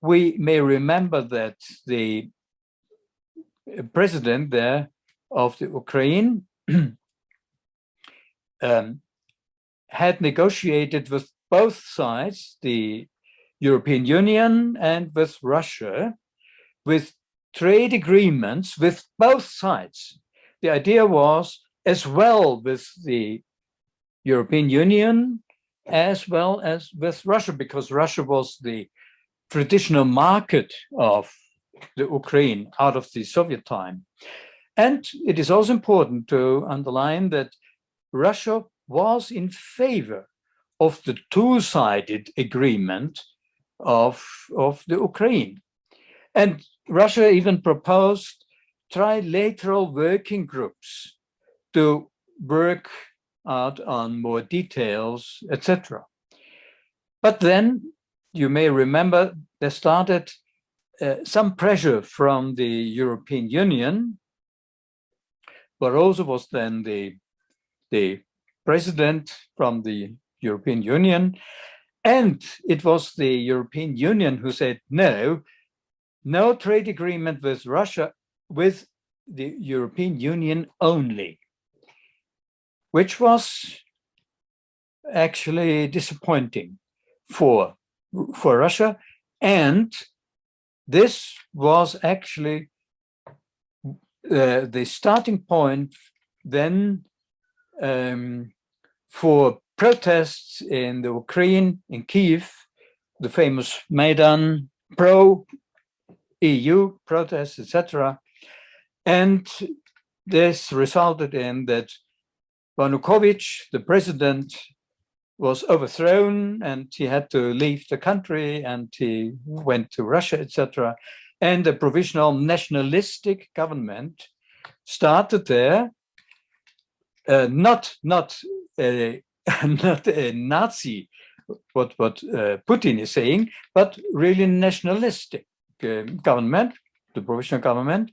We may remember that the president there of the Ukraine had negotiated with both sides, the European Union and with Russia, with trade agreements with both sides. The idea was, as well with the European Union as well as with Russia, because Russia was the traditional market of the Ukraine out of the Soviet time. And it is also important to underline that Russia was in favor of the two-sided agreement of the Ukraine. And Russia even proposed trilateral working groups to work out on more details, etc. But then, you may remember, there started some pressure from the European Union. Barroso was then the president from the European Union, and it was the European Union who said, no trade agreement with Russia, with the European Union only, which was actually disappointing for Russia. And this was actually the starting point then for protests in the Ukraine, in Kiev, the famous Maidan, pro-EU protests, etc. And this resulted in that Yanukovych, the president, was overthrown, and he had to leave the country, and he went to Russia, etc. And a provisional nationalistic government started there, not a Nazi, what Putin is saying, but really nationalistic government, the provisional government.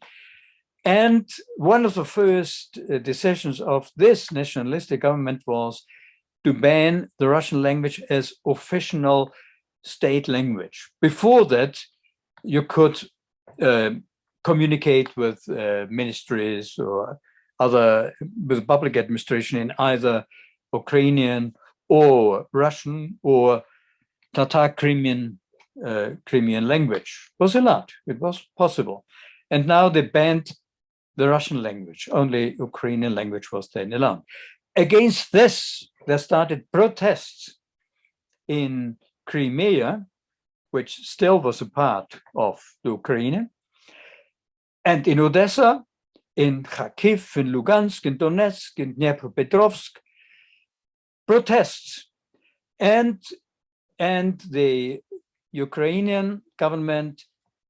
And one of the first decisions of this nationalistic government was to ban the Russian language as official state language. Before that, you could communicate with ministries or other, with public administration in either Ukrainian or Russian or Tatar Crimean language. It was allowed, it was possible. And now they banned the Russian language, only Ukrainian language was then allowed. Against this, there started protests in Crimea, which still was a part of the Ukraine, and in Odessa, in Kharkiv, in Lugansk, in Donetsk, in Dnipropetrovsk, protests. And the Ukrainian government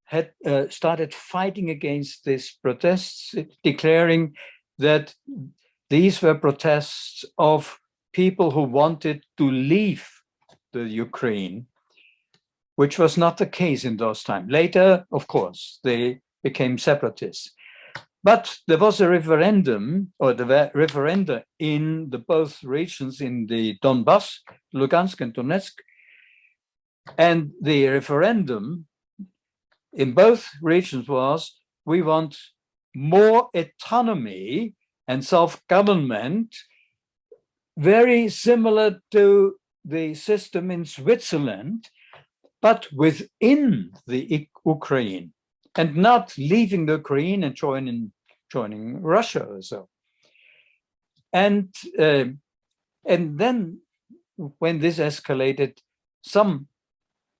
had started fighting against these protests, declaring that these were protests of people who wanted to leave the Ukraine, which was not the case in those times. Later, of course, they became separatists. But there was a referendum, or the referenda in the both regions in the Donbass, Lugansk and Donetsk. And the referendum in both regions was, we want more autonomy and self-government, very similar to the system in Switzerland, but within the Ukraine, and not leaving the Ukraine and joining Russia or so. And then when this escalated, some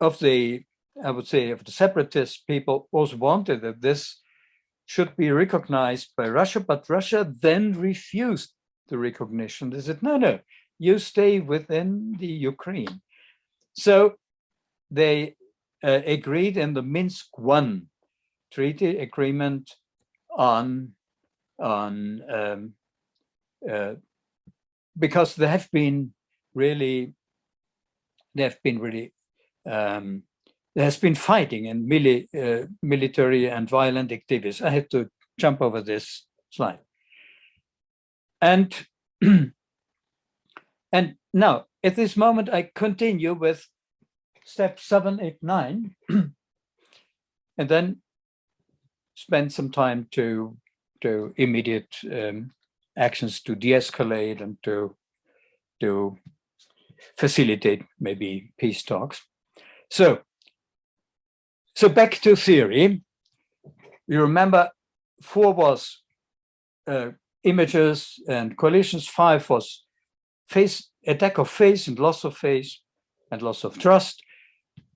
of the, I would say, of the separatist people also wanted that this should be recognized by Russia, but Russia then refused the recognition. They said, no, you stay within the Ukraine. So they agreed in the Minsk I treaty agreement on because there has been fighting and military and violent activities. I had to jump over this slide. And and now at this moment I continue with step 7, 8, 9, and then spend some time to immediate actions to de-escalate and to facilitate maybe peace talks. So back to theory. You remember 4 was images and coalitions, 5 was attack of faith and loss of faith and loss of trust.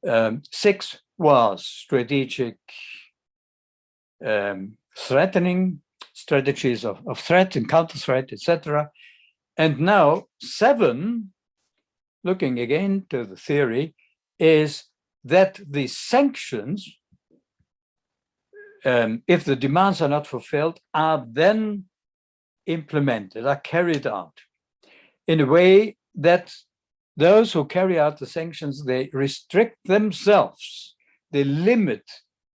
6 was strategic threatening, strategies of threat and counter-threat, etc. And now 7, looking again to the theory, is that the sanctions, if the demands are not fulfilled, are then implemented, are carried out in a way that those who carry out the sanctions, they restrict themselves, they limit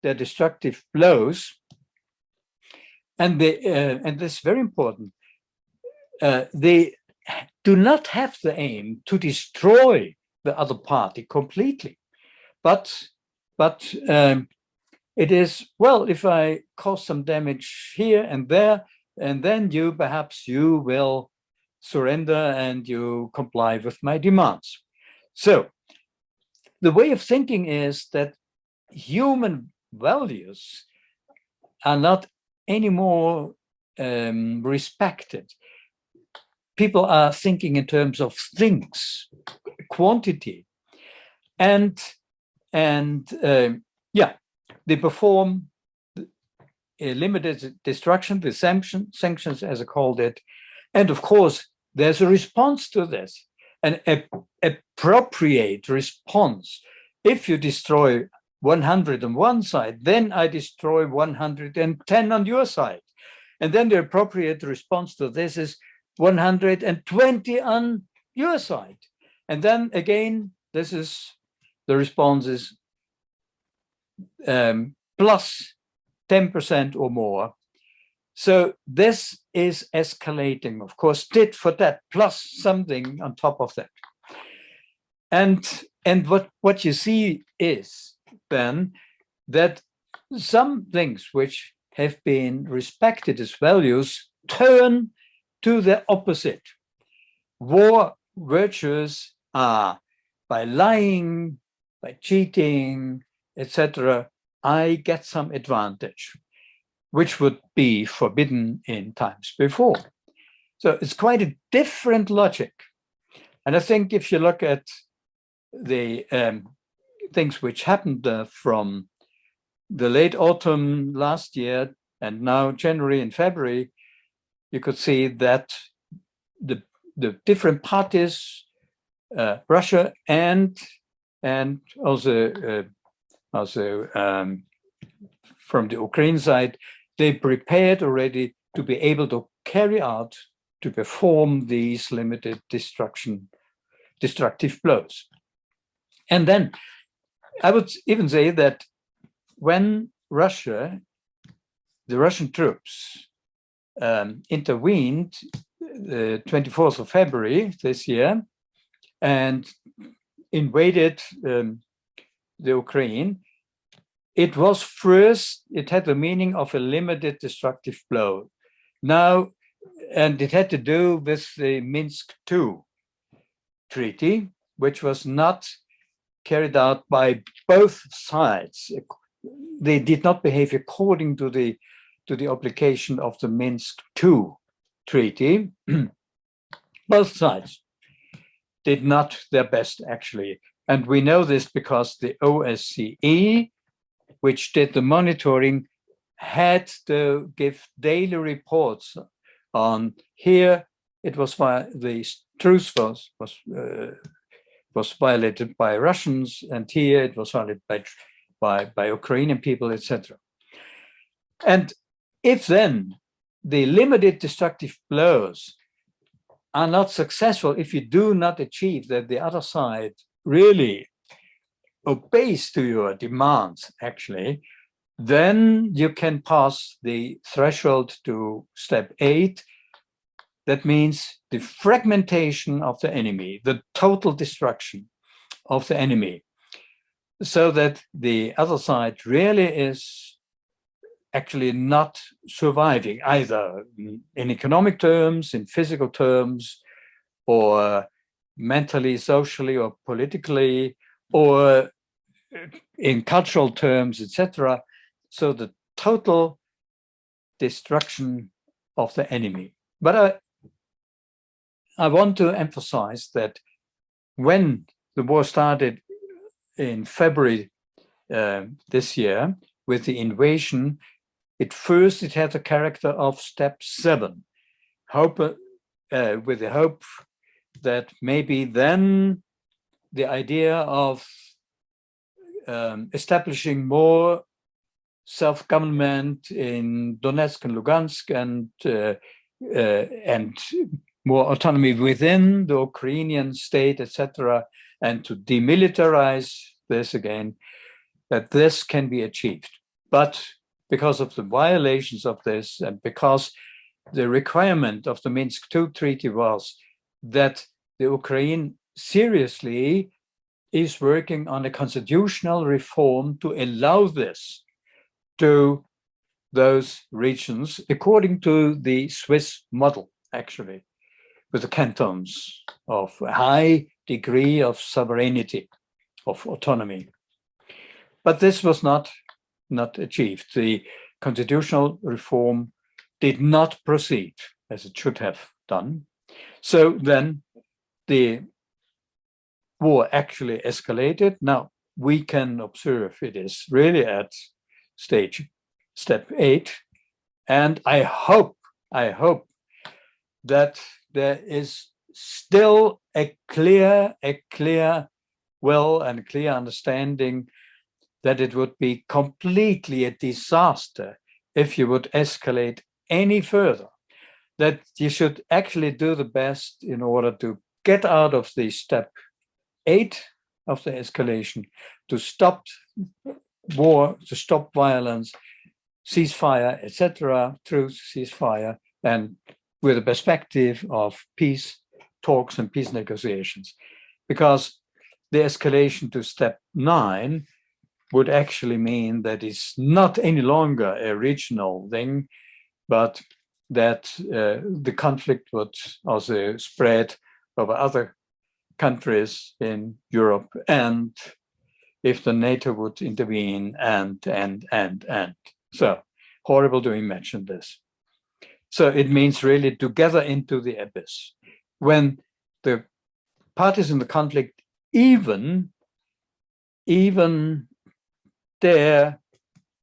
their destructive blows, and this is very important. They do not have the aim to destroy the other party completely, but it is, well, if I cause some damage here and there, and then perhaps you will surrender and you comply with my demands. So the way of thinking is that human values are not anymore respected. People are thinking in terms of things, quantity, and they perform a limited destruction, the sanctions, as I called it. And of course, there's a response to this, an appropriate response. If you destroy 100 on one side, then I destroy 110 on your side. And then the appropriate response to this is 120 on your side. And then again, this is the response is plus 10% or more. So this is escalating, of course, tit for tat, plus something on top of that. And what you see is then that some things which have been respected as values turn to the opposite. War virtues are by lying, by cheating, etc. I get some advantage, which would be forbidden in times before. So it's quite a different logic. And I think if you look at the things which happened from the late autumn last year and now January and February, you could see that the different parties, Russia and also from the Ukraine side, they prepared already to be able to carry out, to perform these limited destructive blows. And then I would even say that when the Russian troops intervened the 24th of February this year and invaded the Ukraine, it had the meaning of a limited destructive blow. Now, and it had to do with the Minsk II treaty, which was not carried out by both sides. They did not behave according to the obligation of the Minsk II treaty. Both sides did not their best, actually. And we know this because the OSCE, which did the monitoring, had to give daily reports on here. It was the truce was violated by Russians, and here it was violated by Ukrainian people, etc. And if then the limited destructive blows are not successful, if you do not achieve that the other side really obeys to your demands, actually, then you can pass the threshold to step 8. That means the fragmentation of the enemy, the total destruction of the enemy, so that the other side really is actually not surviving, either in economic terms, in physical terms, or mentally, socially, or politically, or in cultural terms, etc. So the total destruction of the enemy. But I want to emphasize that when the war started in February this year with the invasion, it had the character of step 7, with the hope that maybe then the idea of establishing more self-government in Donetsk and Lugansk and more autonomy within the Ukrainian state, etc., and to demilitarize this again, that this can be achieved. But because of the violations of this, and because the requirement of the Minsk II treaty was that the Ukraine seriously is working on a constitutional reform to allow this to those regions according to the Swiss model, actually, with the cantons of a high degree of sovereignty, of autonomy. But this was not achieved. The constitutional reform did not proceed as it should have done. So then the war actually escalated. Now we can observe it is really at step 8. And I hope that there is still a clear will and clear understanding that it would be completely a disaster if you would escalate any further, that you should actually do the best in order to get out of the step 8 of the escalation, to stop war, to stop violence, ceasefire, etc., truce, ceasefire, and with a perspective of peace talks and peace negotiations. Because the escalation to step 9 would actually mean that it's not any longer a regional thing, but that the conflict would also spread over other countries in Europe, and if the NATO would intervene, and. So horrible to imagine this. So it means really to gather into the abyss. When the parties in the conflict even dare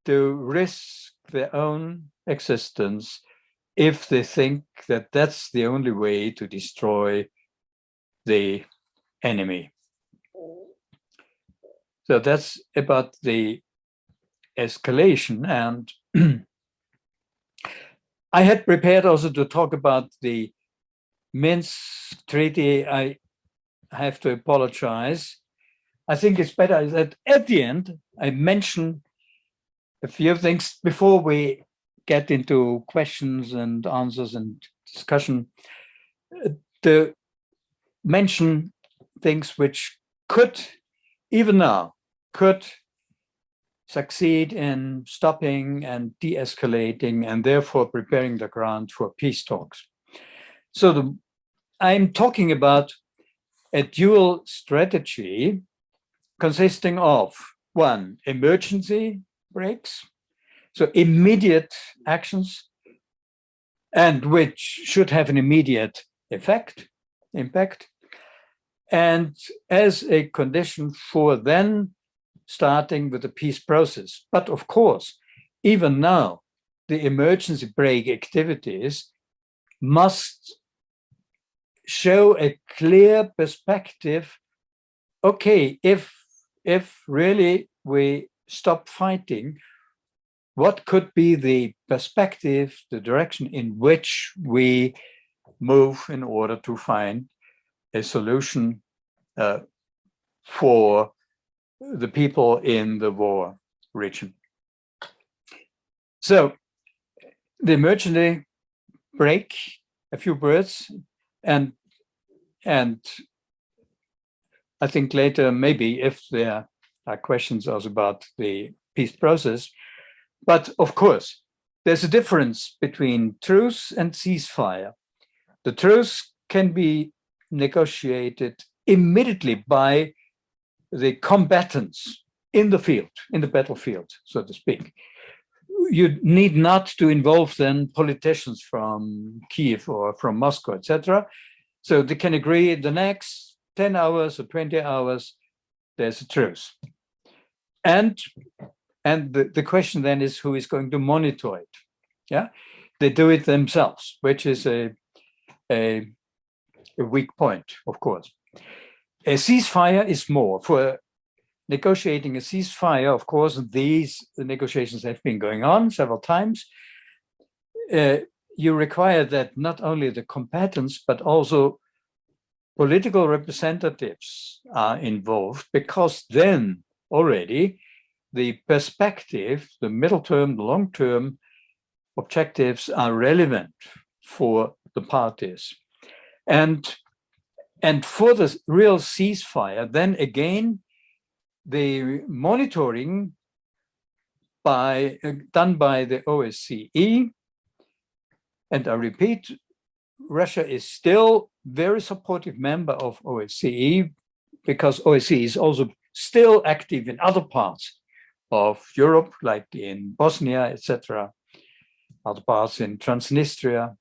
to risk their own existence if they think that that's the only way to destroy the enemy. So that's about the escalation. And I had prepared also to talk about the Minsk Treaty. I have to apologize. I think it's better that at the end, I mention a few things before we get into questions and answers and discussion, to mention things which could, even now, could succeed in stopping and de-escalating and therefore preparing the ground for peace talks. So I'm talking about a dual strategy consisting of, one, emergency breaks, so immediate actions, and which should have an immediate impact, and as a condition for then starting with the peace process. But of course, even now, the emergency brake activities must show a clear perspective. Okay, if really we stop fighting, what could be the perspective, the direction in which we move in order to find a solution for the people in the war region? So the emergency brake, a few words, and I think later, maybe if there are questions also about the peace process. But of course, there's a difference between truce and ceasefire. The truce can be negotiated immediately by the combatants in the field, in the battlefield, so to speak. You need not to involve then politicians from Kiev or from Moscow, etc. So they can agree the next 10 hours or 20 hours, there's a truce. And the question then is, who is going to monitor it? Yeah, they do it themselves, which is a weak point, of course. A ceasefire is more. For negotiating a ceasefire, of course, the negotiations have been going on several times. You require that not only the combatants, but also political representatives are involved, because then already the perspective, the middle term, the long term objectives are relevant for the parties. And for the real ceasefire, then again, the monitoring done by the OSCE, and I repeat, Russia is still very supportive member of OSCE, because OSCE is also still active in other parts of Europe, like in Bosnia, etc., other parts in Transnistria,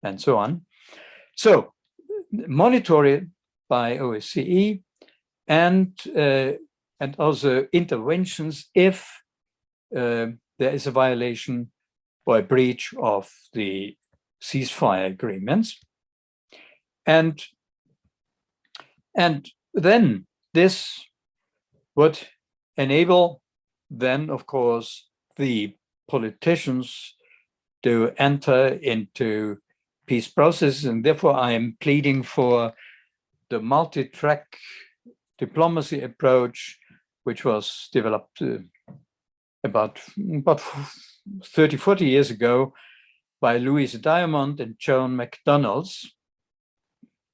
and so on. So, monitored by OSCE, and also interventions if there is a violation or a breach of the ceasefire agreements. And then this would enable then, of course, the politicians to enter into peace process. And therefore, I am pleading for the multi-track diplomacy approach, which was developed about 30, 40 years ago by Louisa Diamond and Joan McDonald's.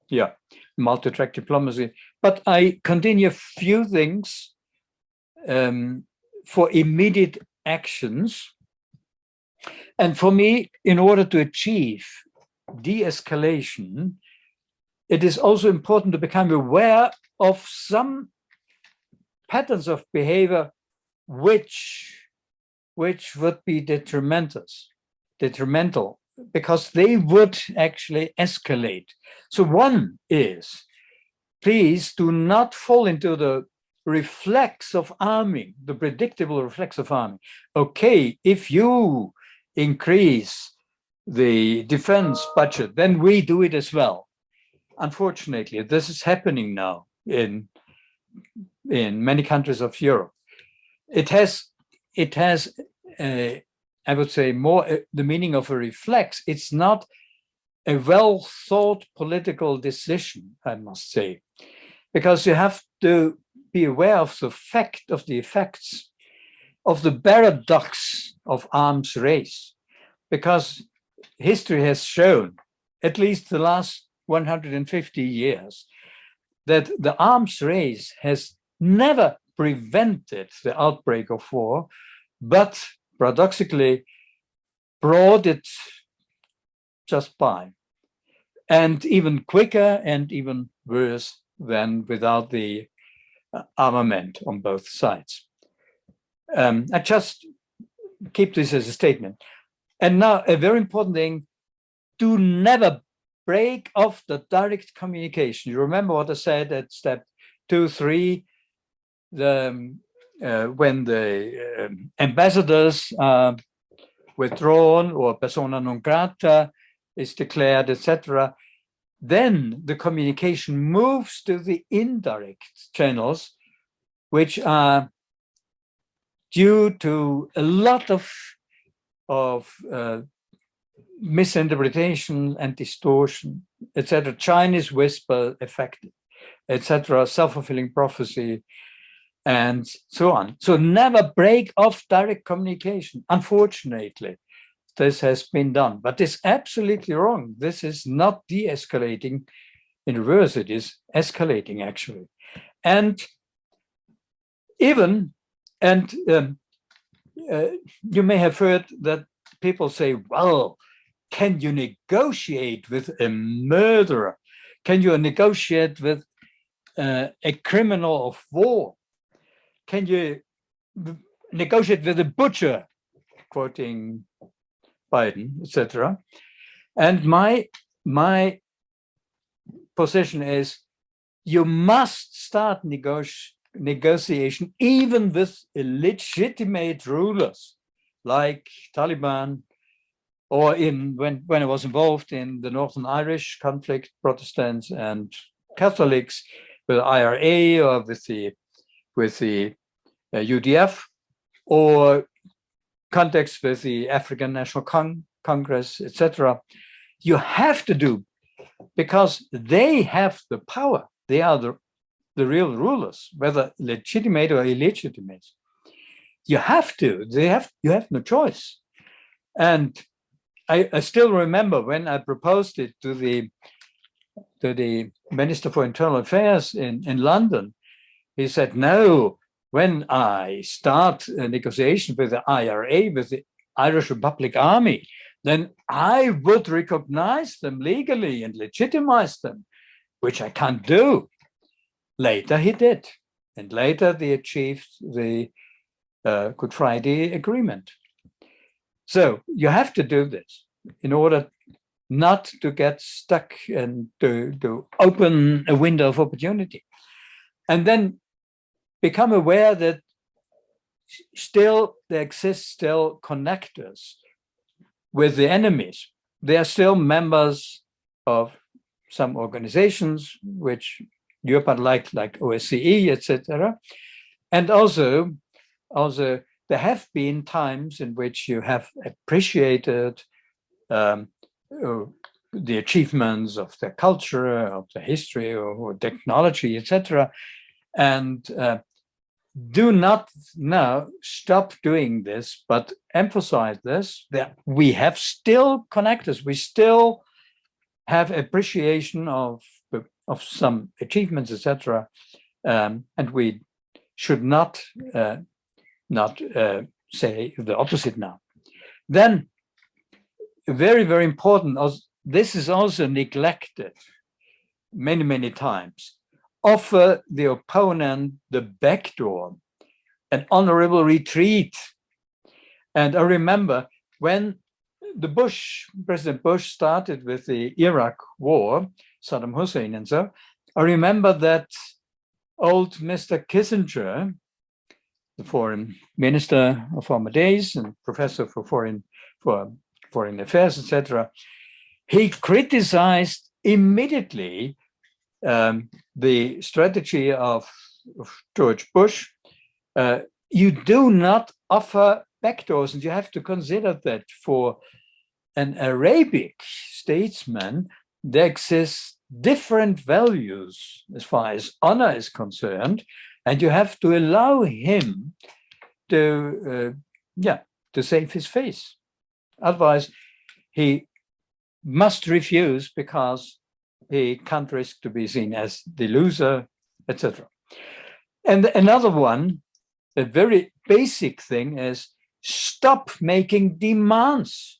Yeah, multi-track diplomacy. But I continue a few things for immediate actions. And for me, in order to achieve de-escalation, it is also important to become aware of some patterns of behavior which would be detrimental, because they would actually escalate. So one is, please do not fall into the reflex of arming, the predictable reflex of arming. Okay, if you increase the defense budget, then we do it as well. Unfortunately, this is happening now in many countries of Europe. It has I would say, more the meaning of a reflex. It's not a well thought political decision, I must say, because you have to be aware of the fact of the effects of the paradox of arms race, because history has shown, at least the last 150 years, that the arms race has never prevented the outbreak of war, but paradoxically brought it just by, and even quicker and even worse than without the armament on both sides. I just keep this as a statement. And now a very important thing, do never break off the direct communication. You remember what I said at step 2, 3, when the ambassadors are withdrawn or persona non grata is declared, etc. Then the communication moves to the indirect channels, which are due to a lot of misinterpretation and distortion, etc. Chinese whisper effect, etc. Self-fulfilling prophecy, and so on. So never break off direct communication. Unfortunately, this has been done, but it's absolutely wrong. This is not de-escalating. In reverse, it is escalating, actually. And even, and you may have heard that people say, well, can you negotiate with a murderer? Can you negotiate with a criminal of war? Can you negotiate with a butcher? Quoting Biden, etc. And my position is, you must start negotiation even with illegitimate rulers like Taliban, or when I was involved in the Northern Irish conflict, Protestants and Catholics, with IRA or with the UDF, or context with the African National Congress, etc. You have to do, because they have the power. They are the real rulers, whether legitimate or illegitimate. You have to. You have no choice. And I still remember when I proposed it to the Minister for Internal Affairs in London. He said, no, when I start a negotiation with the IRA, with the Irish Republic Army, then I would recognize them legally and legitimize them, which I can't do. Later he did. And later they achieved the Good Friday Agreement. So you have to do this in order not to get stuck and to open a window of opportunity. And then become aware that there exist connectors with the enemies. They are still members of some organizations which Europe like OSCE, etc. And also there have been times in which you have appreciated the achievements of their culture, of their history, or technology, etc. And do not now stop doing this, but emphasize this, that we have still connectors. We still have appreciation of some achievements, etc. And we should not say the opposite now. Then, very, very important, this is also neglected many times. Offer the opponent the back door, an honorable retreat. And I remember when President Bush started with the Iraq war, Saddam Hussein and so, I remember that old Mr. Kissinger, the foreign minister of former days and professor for foreign affairs, etc., he criticized immediately the strategy of George Bush. You do not offer backdoors, and you have to consider that for an Arabic statesman, there exists different values as far as honor is concerned, and you have to allow him to save his face. Otherwise, he must refuse because he can't risk to be seen as the loser, etc. And another one, a very basic thing, is stop making demands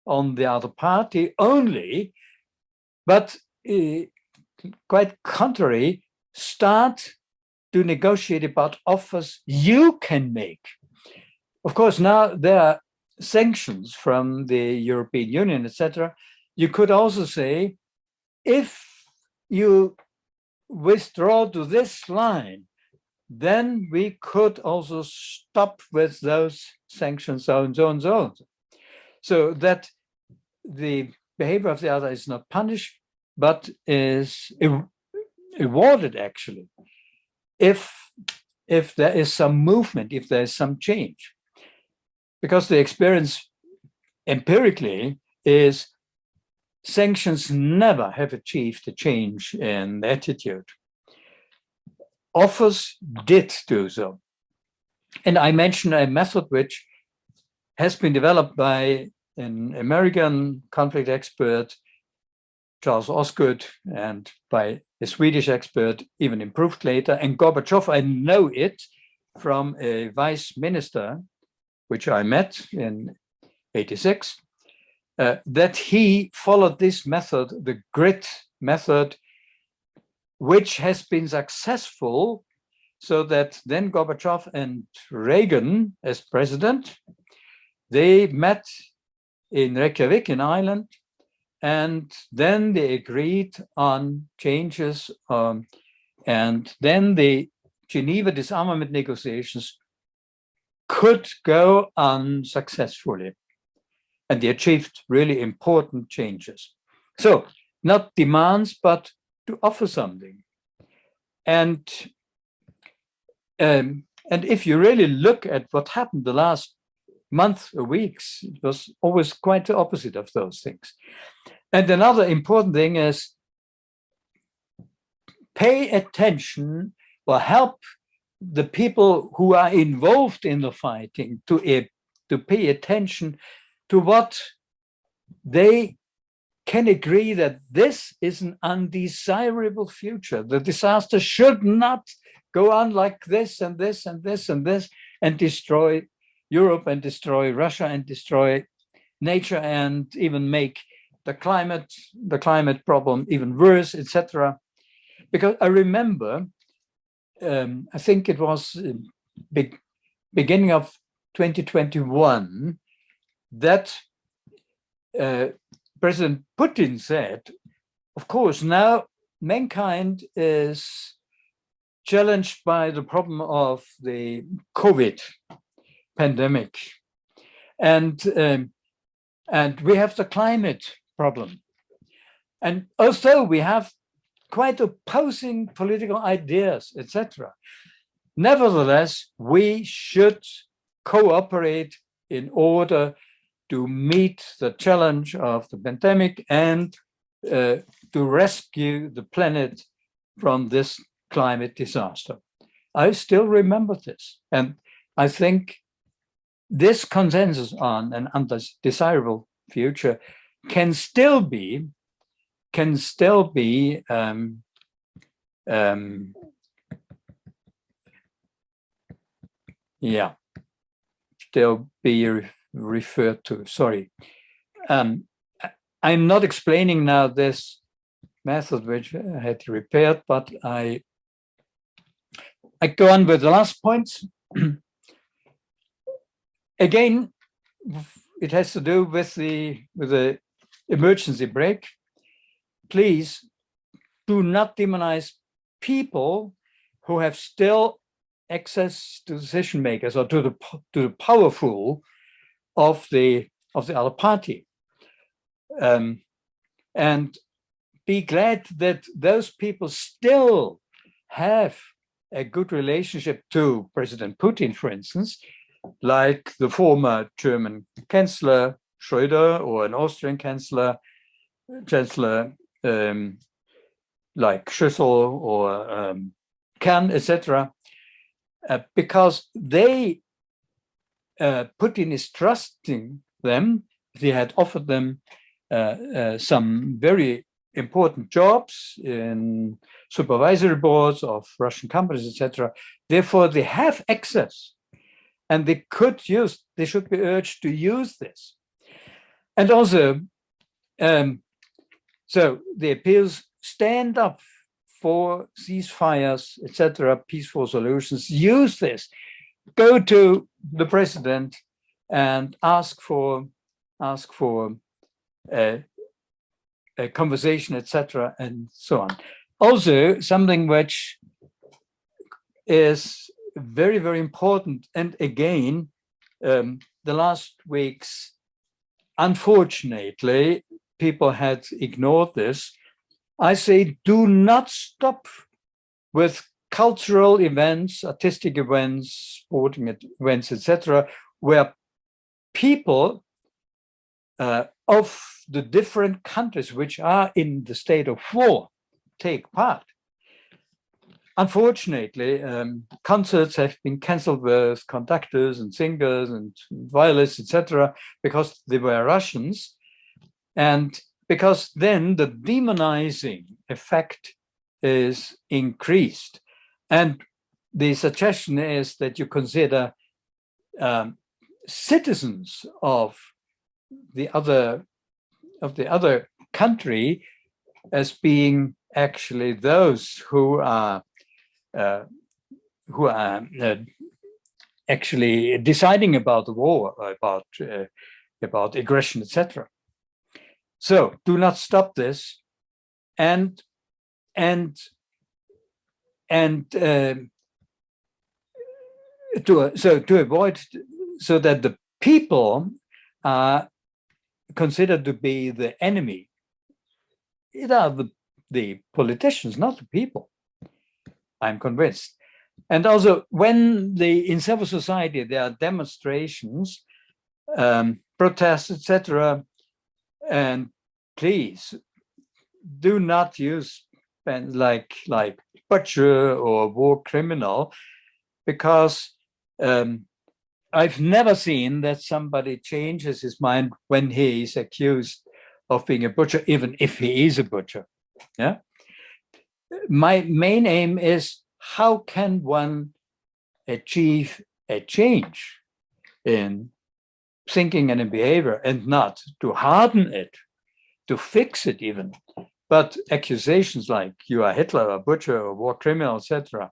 on the other party only, but quite contrary, start to negotiate about offers you can make. Of course, now there are sanctions from the European Union, etc. You could also say, if you withdraw to this line, then we could also stop with those sanctions, so and so and so. So that the behavior of the other is not punished, but is rewarded, actually, if there is some movement, if there is some change. Because the experience empirically is sanctions never have achieved a change in attitude. Offers did do so. And I mentioned a method which has been developed by an American conflict expert, Charles Osgood, and by a Swedish expert, even improved later. And Gorbachev, I know it from a vice minister, which I met in '86, that he followed this method, the grit method, which has been successful, so that then Gorbachev and Reagan, as president, they met in Reykjavik in Ireland, and then they agreed on changes, and then the Geneva disarmament negotiations could go on successfully, and they achieved really important changes. So not demands, but to offer something. And if you really look at what happened the last month or weeks, it was always quite the opposite of those things. And another important thing is pay attention or help the people who are involved in the fighting to pay attention to what they can agree, that this is an undesirable future. The disaster should not go on like this and this and this and this, and destroy Europe and destroy Russia and destroy nature and even make the climate problem even worse, etc. Because I remember, I think it was beginning of 2021, that President Putin said, of course, now mankind is challenged by the problem of the COVID pandemic, and we have the climate problem. And also we have quite opposing political ideas, etc. Nevertheless, we should cooperate in order to meet the challenge of the pandemic and to rescue the planet from this climate disaster. I still remember this. And I think this consensus on an undesirable future can still be referred to. Sorry. I'm not explaining now this method which I had prepared, but I go on with the last points. Again, it has to do with the emergency brake. Please do not demonize people who have still access to decision makers or to the powerful of the other party, and be glad that those people still have a good relationship to President Putin, for instance, like the former German Chancellor Schröder or an Austrian Chancellor like Schüssel or Kern, etc., because they Putin is trusting them. He had offered them some very important jobs in supervisory boards of Russian companies, etc. Therefore, they have access, and they should be urged to use this. And also, so the appeals stand up for ceasefires, etc., peaceful solutions. Use this. Go to the president and ask for a conversation, etc., and so on. Also, something which is very, very important, and again, the last weeks, unfortunately, people had ignored this. I say, do not stop with cultural events, artistic events, sporting events, etc., where people of the different countries which are in the state of war take part. Unfortunately, concerts have been cancelled with conductors and singers and violists, etc., because they were Russians, and because then the demonizing effect is increased. And the suggestion is that you consider citizens of the other country as being actually those who are actually deciding about the war, about aggression, etc. So do not stop this, and to avoid, so that the people are considered to be the enemy. It are the politicians, not the people. I'm convinced. And also, when in civil society there are demonstrations, protests, etc., and please do not use like butcher or war criminal, because I've never seen that somebody changes his mind when he is accused of being a butcher, even if he is a butcher. Yeah. My main aim is, how can one achieve a change in thinking and in behavior, and not to harden it, to fix it even. But accusations like you are Hitler, a butcher, a war criminal, etc.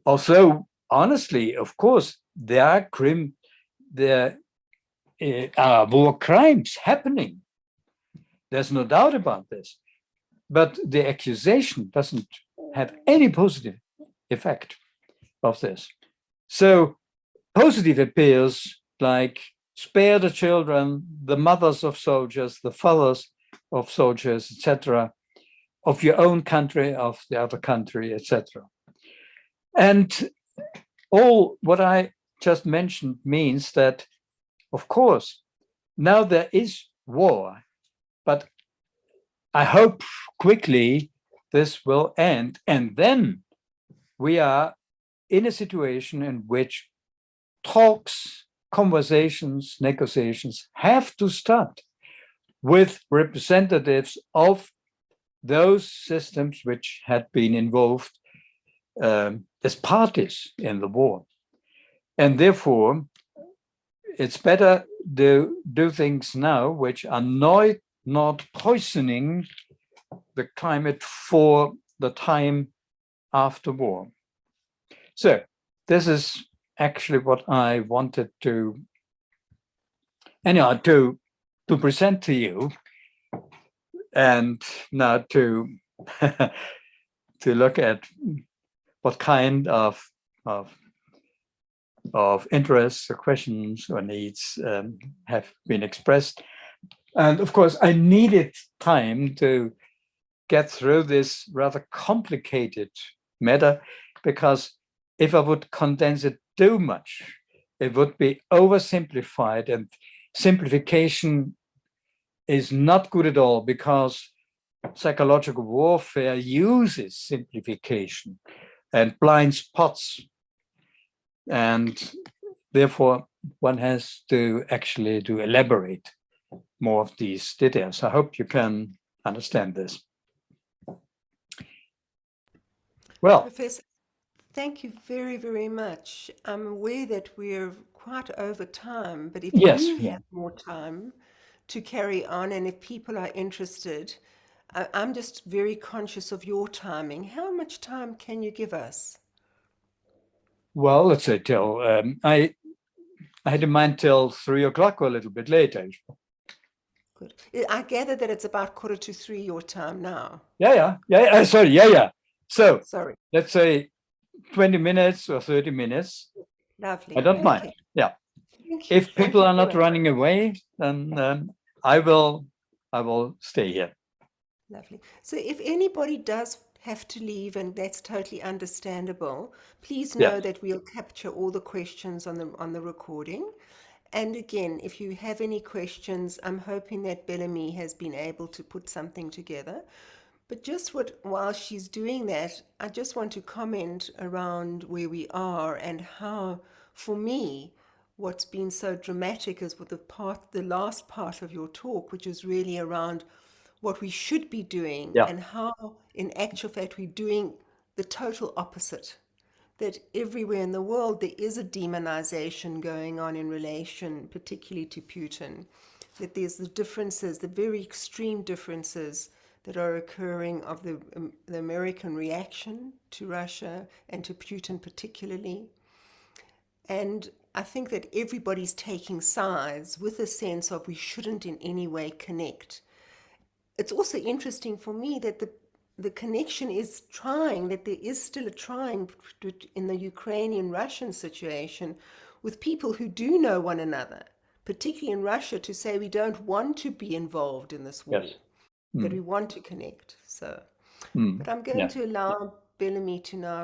Also, honestly, of course, there are war crimes happening. There's no doubt about this. But the accusation doesn't have any positive effect of this. So positive appeals like spare the children, the mothers of soldiers, the fathers of soldiers, etc., of your own country, of the other country, etc. And all what I just mentioned means that, of course, now there is war, but I hope quickly this will end. And then we are in a situation in which talks, conversations, negotiations have to start with representatives of those systems which had been involved as parties in the war. And therefore, it's better to do things now which are not poisoning the climate for the time after war. So this is actually what I wanted to, anyhow, to present to you, and now to to look at what kind of interests or questions or needs have been expressed. And of course, I needed time to get through this rather complicated matter, because if I would condense it too much, it would be oversimplified, and simplification is not good at all, because psychological warfare uses simplification and blind spots. And therefore, one has to actually elaborate more of these details. I hope you can understand this. Well, Professor, thank you very, very much. I'm aware that we're quite over time, but if yes, you have more time to carry on and if people are interested, I'm just very conscious of your timing. How much time can you give us? well, let's say till I had in mind till 3 o'clock or a little bit later. Good. I gather that it's about 2:45 your time now. Yeah. Sorry, yeah. So Sorry. let's say 20 minutes or 30 minutes. Lovely. I don't mind. Okay. Yeah. Thank you. If Thank people you are very not much. running away, then I will stay here. Lovely. So if anybody does have to leave, and that's totally understandable, please know Yes. that we'll capture all the questions on the recording. And again, if you have any questions, I'm hoping that Bellamy has been able to put something together. But just while she's doing that, I just want to comment around where we are and how, for me, what's been so dramatic is with the last part of your talk, which is really around what we should be doing Yeah. and how, in actual fact, we're doing the total opposite. That everywhere in the world there is a demonization going on in relation, particularly to Putin. That there's the differences, the very extreme differences that are occurring of the American reaction to Russia and to Putin particularly. And I think that everybody's taking sides with a sense of we shouldn't in any way connect. It's also interesting for me that the connection is trying, that there is still a trying in the Ukrainian-Russian situation with people who do know one another, particularly in Russia, to say we don't want to be involved in this war, Yes. that we want to connect. So, but I'm going Yeah. to allow Bellamy to now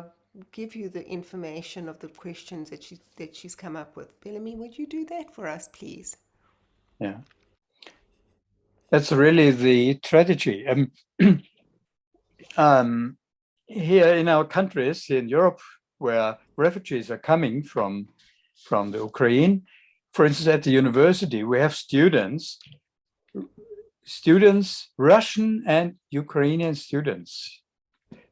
give you the information of the questions that she's come up with. Bellamy, would you do that for us, please? Yeah. That's really the tragedy. Here in our countries, in Europe, where refugees are coming from the Ukraine, for instance, at the university, we have students, Russian and Ukrainian students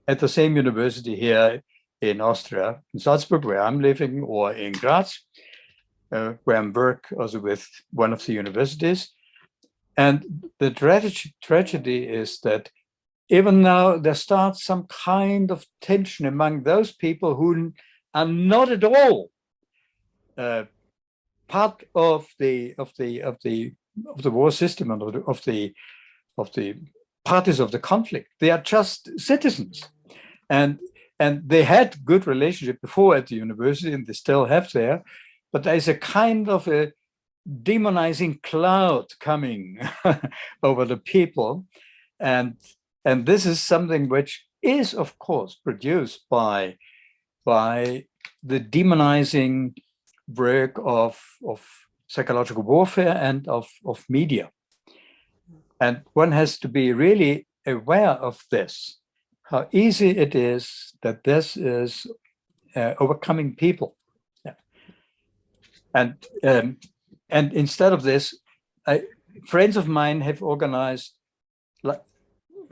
at the same university here in Austria, in Salzburg, where I'm living, or in Graz, where I work also with one of the universities. And the tragedy is that even now there starts some kind of tension among those people who are not at all part of the war system and of the parties of the conflict. They are just citizens, and they had good relationship before at the university, and they still have there. But there is a kind of a demonizing cloud coming over the people, and this is something which is, of course, produced by the demonizing work of psychological warfare and of media. And one has to be really aware of this, how easy it is that this is overcoming people. Yeah. And instead of this, friends of mine have organized,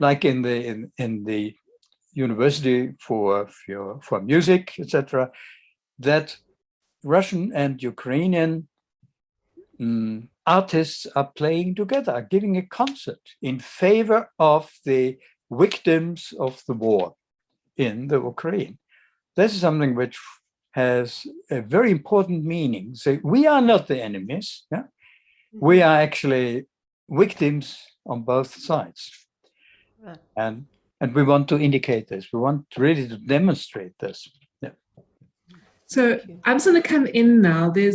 like in the university for music, etc., that Russian and Ukrainian artists are playing together, are giving a concert in favor of the victims of the war in the Ukraine. This is something which has a very important meaning. So we are not the enemies. Yeah? We are actually victims on both sides. Right. And we want to indicate this. We want really to demonstrate this. Yeah. So I'm just going to come in now. There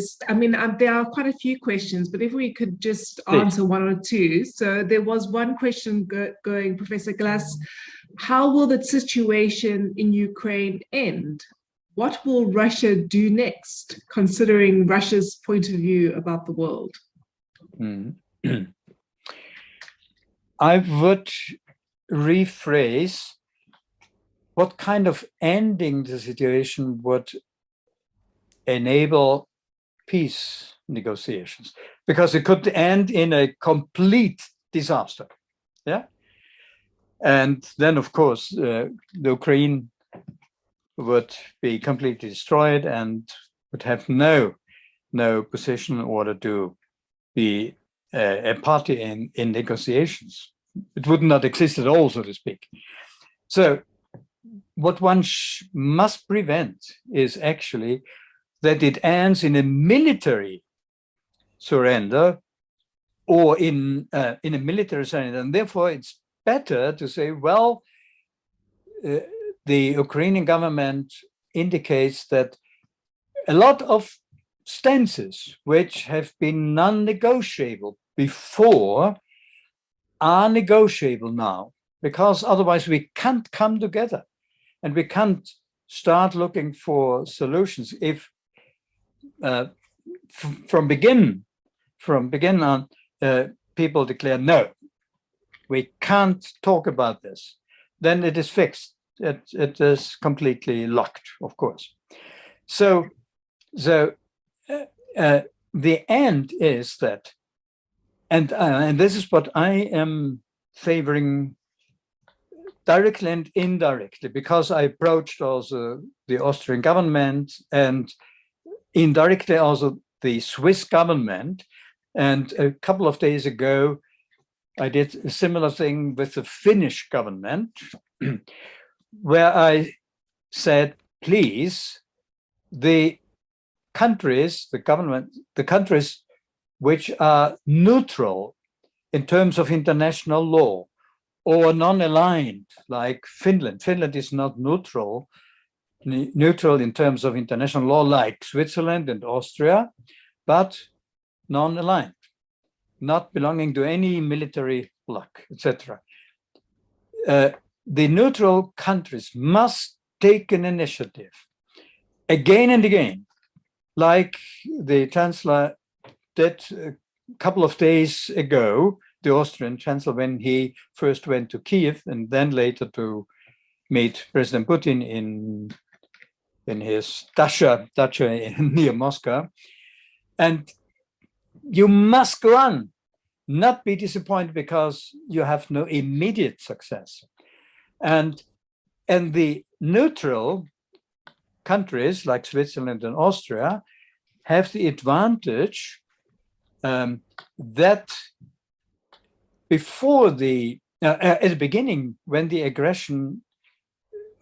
are quite a few questions, but if we could just answer one or two. So there was one question going, Professor Glasl, how will the situation in Ukraine end? What will Russia do next, considering Russia's point of view about the world? I would rephrase what kind of ending the situation would enable peace negotiations, because it could end in a complete disaster. Yeah. And then, of course, the Ukraine would be completely destroyed and would have no position in order to be a party in negotiations. It would not exist at all, so to speak. So what one must prevent is actually that it ends in a military surrender or in a military surrender. And therefore, it's better to say, well, the Ukrainian government indicates that a lot of stances which have been non-negotiable before are negotiable now, because otherwise we can't come together and we can't start looking for solutions if from begin on people declare, no, we can't talk about this, then it is fixed. It is completely locked, of course. So the end is that, and this is what I am favoring directly and indirectly, because I approached also the Austrian government and indirectly also the Swiss government. And a couple of days ago, I did a similar thing with the Finnish government, where I said, please, the countries which are neutral in terms of international law or non-aligned, like Finland. Finland is not neutral in terms of international law, like Switzerland and Austria, but non-aligned, not belonging to any military bloc, etc. The neutral countries must take an initiative again and again, like the Chancellor did a couple of days ago, the Austrian Chancellor, when he first went to Kiev and then later to meet President Putin in his dacha near Moscow. And you must go on, not be disappointed because you have no immediate success. And the neutral countries like Switzerland and Austria have the advantage that before at the beginning, when the aggression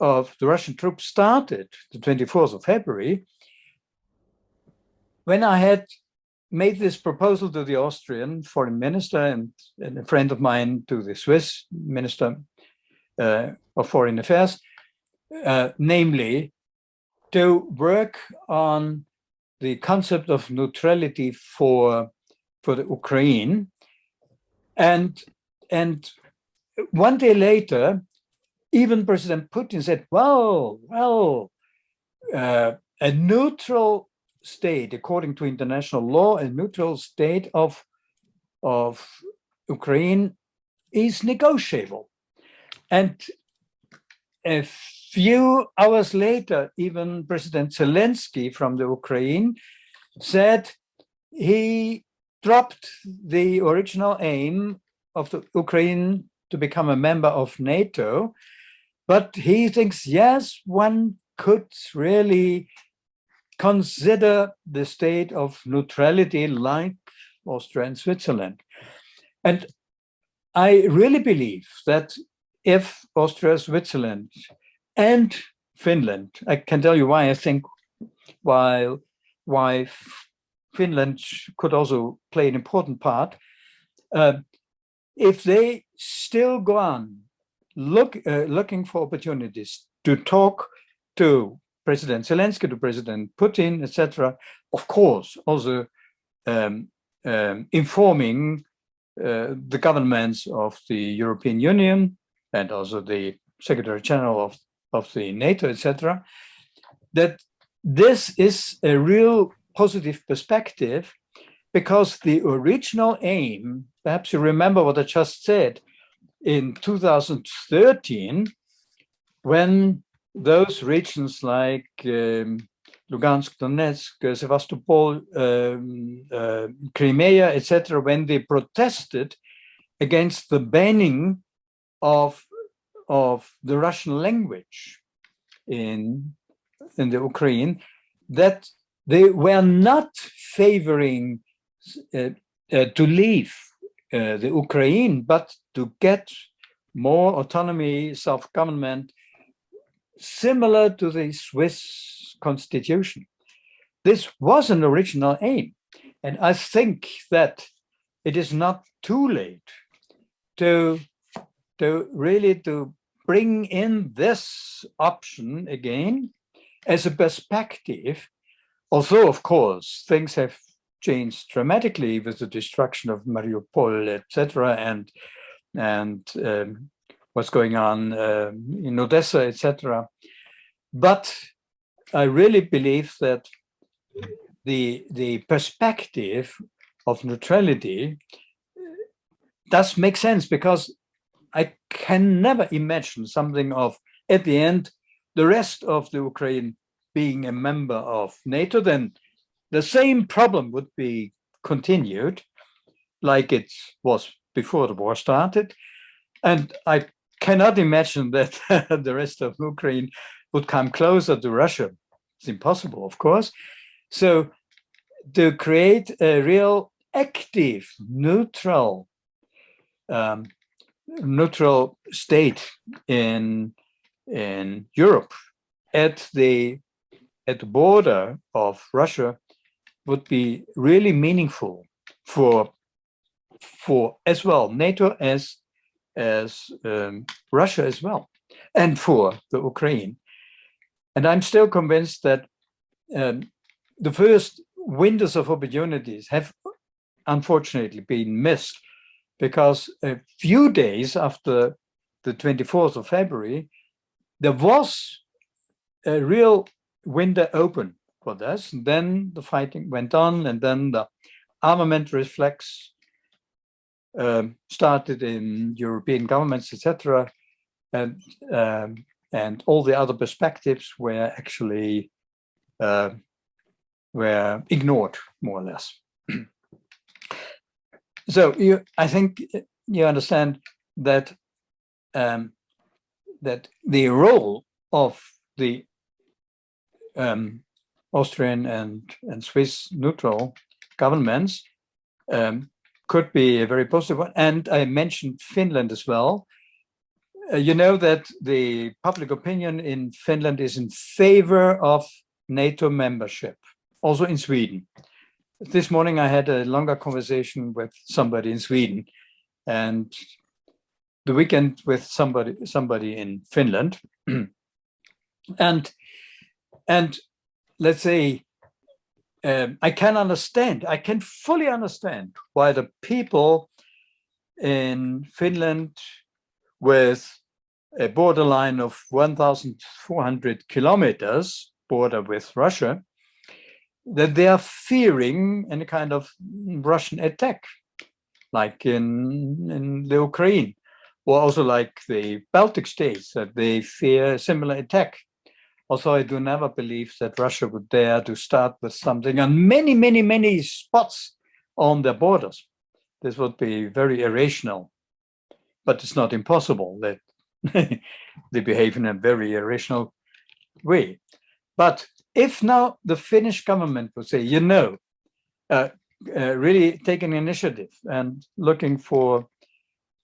of the Russian troops started, the 24th of February, when I had made this proposal to the Austrian foreign minister and a friend of mine to the Swiss minister of foreign affairs, namely to work on the concept of neutrality for the Ukraine. And one day later, even President Putin said, well, a neutral state, according to international law, a neutral state of Ukraine is negotiable. And a few hours later, even President Zelensky from the Ukraine said he dropped the original aim of the Ukraine to become a member of NATO, but he thinks, yes, one could really consider the state of neutrality like Austria and Switzerland. And I really believe that if Austria, Switzerland, and Finland, I can tell you why I think why Finland could also play an important part, if they still go on looking for opportunities to talk to President Zelensky, to President Putin, etc., of course, also informing the governments of the European Union and also the Secretary General of the NATO, etc., that this is a real positive perspective, because the original aim, perhaps you remember what I just said, in 2013, when those regions like Lugansk, Donetsk, Sevastopol, Crimea, etc., when they protested against the banning of the Russian language in the Ukraine, that they were not favoring to leave the Ukraine, but to get more autonomy, self-government, similar to the Swiss constitution. This was an original aim. And I think that it is not too late to really bring in this option again as a perspective. Although, of course, things have changed dramatically with the destruction of Mariupol, etc., and what's going on in Odessa, etc. But I really believe that the perspective of neutrality does make sense, because I can never imagine something of, at the end, the rest of the Ukraine being a member of NATO. Then the same problem would be continued like it was before the war started. And I cannot imagine that the rest of Ukraine would come closer to Russia. It's impossible, of course. So to create a real active, neutral state in Europe at the border of Russia would be really meaningful for as well NATO as Russia as well, and for the Ukraine. And I'm still convinced that the first windows of opportunities have unfortunately been missed, because a few days after the 24th of February, there was a real window open for this. And then the fighting went on, and then the armament reflex started in European governments, etc., and all the other perspectives were actually were ignored, more or less. So I think you understand that that the role of the Austrian and Swiss neutral governments could be a very positive one. And I mentioned Finland as well. You know that the public opinion in Finland is in favor of NATO membership, also in Sweden. This morning I had a longer conversation with somebody in Sweden, and the weekend with somebody in Finland. and let's say I can fully understand why the people in Finland, with a borderline of 1,400 kilometers border with Russia, that they are fearing any kind of Russian attack, like in the Ukraine, or also like the Baltic states, that they fear a similar attack. Also, I do never believe that Russia would dare to start with something on many, many, many spots on their borders. This would be very irrational, but it's not impossible that they behave in a very irrational way. But if now the Finnish government would say, really taking initiative and looking for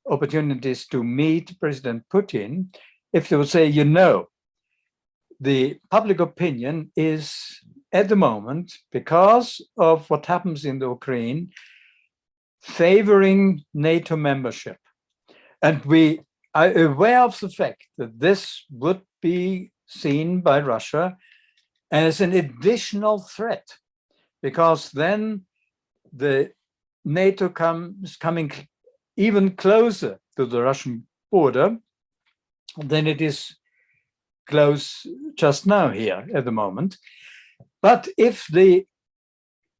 opportunities to meet President Putin, if they would say, the public opinion is at the moment, because of what happens in the Ukraine, favoring NATO membership. And we are aware of the fact that this would be seen by Russia as an additional threat, because then the NATO comes coming even closer to the Russian border than it is close just now here at the moment. But if the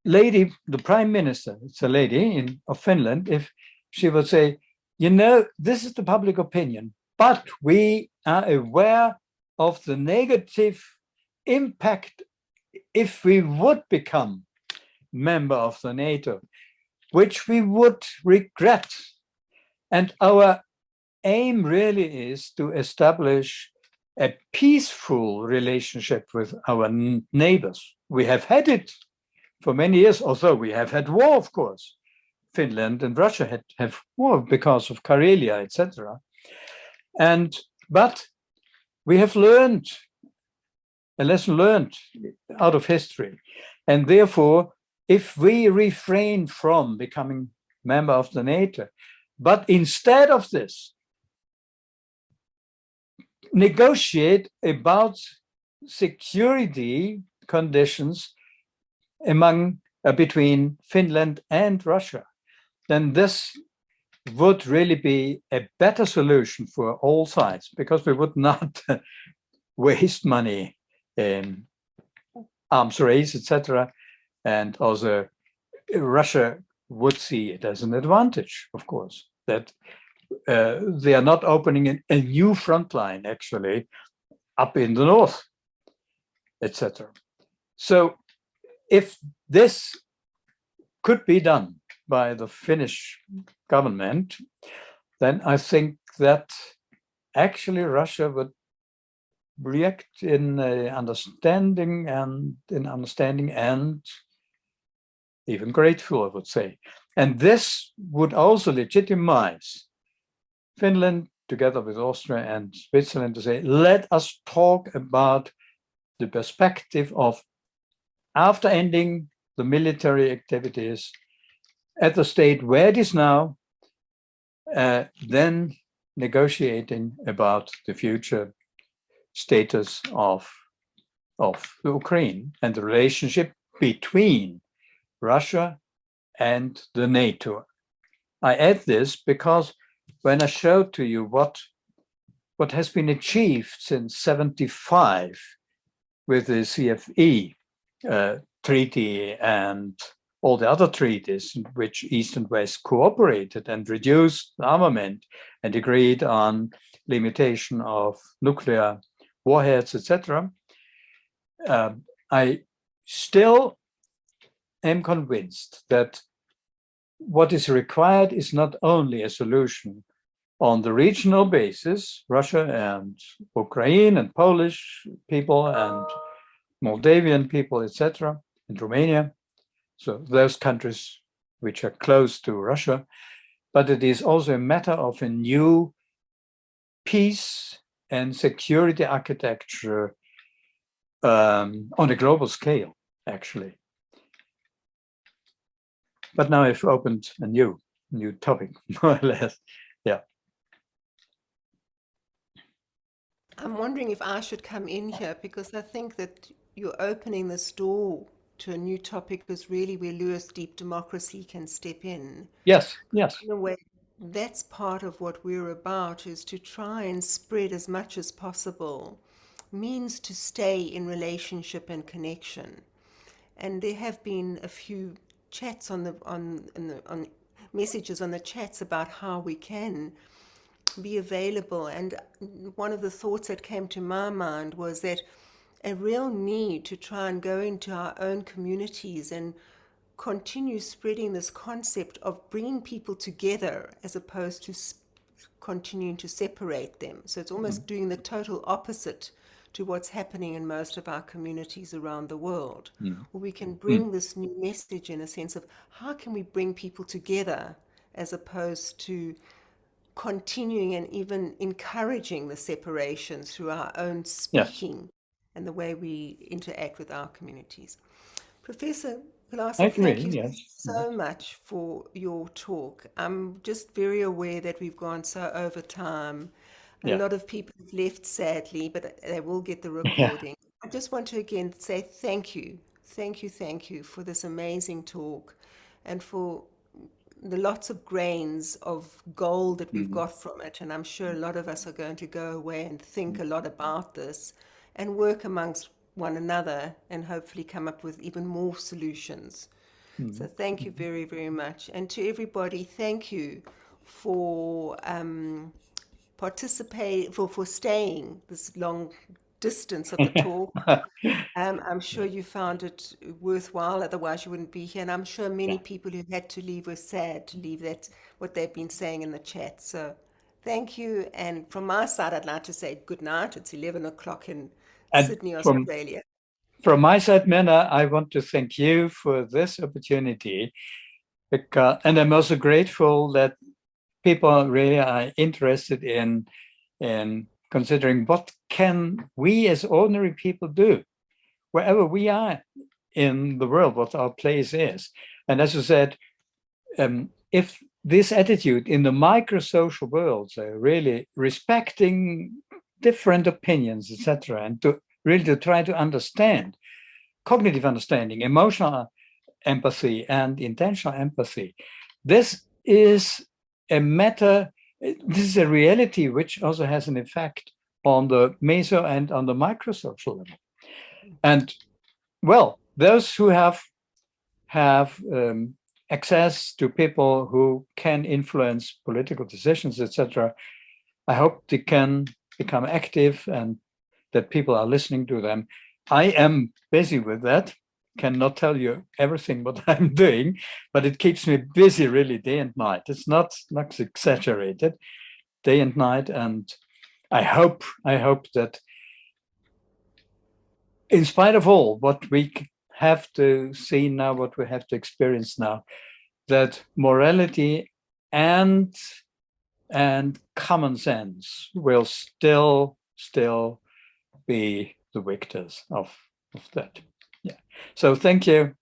lady, the prime minister, it's a lady of Finland, if she would say, you know, this is the public opinion, but we are aware of the negative impact if we would become member of the NATO, which we would regret. And our aim really is to establish a peaceful relationship with our neighbors. We have had it for many years, although we have had war, of course. Finland and Russia have war because of Karelia, etc. But we have learned a lesson learned out of history. And therefore, if we refrain from becoming member of the NATO, but instead of this, negotiate about security conditions between Finland and Russia, then this would really be a better solution for all sides, because we would not waste money in arms race, etc. And also Russia would see it as an advantage, of course, that they are not opening a new front line, actually, up in the north, etc. So if this could be done by the Finnish government, then I think that actually Russia would react in understanding and even grateful, I would say. And this would also legitimize Finland, together with Austria and Switzerland, to say, let us talk about the perspective of, after ending the military activities at the state where it is now, then negotiating about the future status of Ukraine and the relationship between Russia and the NATO. I add this because when I showed to you what has been achieved since 1975 with the CFE treaty and all the other treaties in which East and West cooperated and reduced armament and agreed on limitation of nuclear warheads, etc., I still am convinced that what is required is not only a solution on the regional basis, Russia and Ukraine and Polish people and Moldavian people, etc., and Romania, so those countries which are close to Russia, but it is also a matter of a new peace and security architecture on a global scale, actually. But now I've opened a new topic, more or less. Yeah. I'm wondering if I should come in here, because I think that you're opening this door to a new topic, is really where Lewis Deep Democracy can step in. Yes, yes. In a way, that's part of what we're about, is to try and spread as much as possible means to stay in relationship and connection. And there have been a few chats on messages on the chats about how we can be available. And one of the thoughts that came to my mind was that a real need to try and go into our own communities and continue spreading this concept of bringing people together as opposed to continuing to separate them. So it's almost doing the total opposite to what's happening in most of our communities around the world. Where we can bring this new message in a sense of how can we bring people together as opposed to continuing and even encouraging the separation through our own speaking and the way we interact with our communities. Professor Glasl, thank you so much for your talk. I'm just very aware that we've gone so over time. A lot of people have left, sadly, but they will get the recording. I just want to again say thank you for this amazing talk, and for the lots of grains of gold that we've got from it. And I'm sure a lot of us are going to go away and think a lot about this and work amongst one another and hopefully come up with even more solutions. So thank you very, very much. And to everybody, thank you for for staying this long distance of the talk. I'm sure you found it worthwhile, otherwise you wouldn't be here. And I'm sure many people who had to leave were sad to leave that, what they've been saying in the chat. So thank you. And from my side, I'd like to say good night. It's 11 o'clock in And Sydney, Australia. From my side, Minna, I want to thank you for this opportunity. And I'm also grateful that people really are interested in considering what can we as ordinary people do wherever we are in the world, what our place is. And as you said, if this attitude in the micro-social world, so really respecting different opinions, etc., and to try to understand, cognitive understanding, emotional empathy, and intentional empathy, this is a matter, this is a reality which also has an effect on the meso and on the micro-social level. And well, those who have access to people who can influence political decisions, etc., I hope they can become active and that people are listening to them. I am busy with that. Cannot tell you everything what I'm doing, but it keeps me busy really day and night. It's not exaggerated, day and night. And I hope that in spite of all what we have to see now, what we have to experience now, that morality and common sense will still be the victors of that. Yeah. So thank you,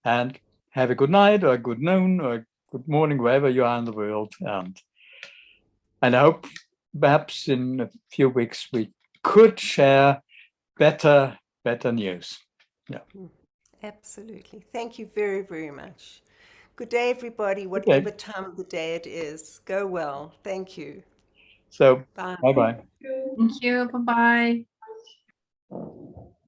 and have a good night or a good noon or good morning wherever you are in the world. And I hope perhaps in a few weeks we could share better news. Yeah. Absolutely. Thank you very, very much. Good day, everybody, whatever time of the day it is. Go well. Thank you. So bye. Bye-bye. Thank you. Bye-bye.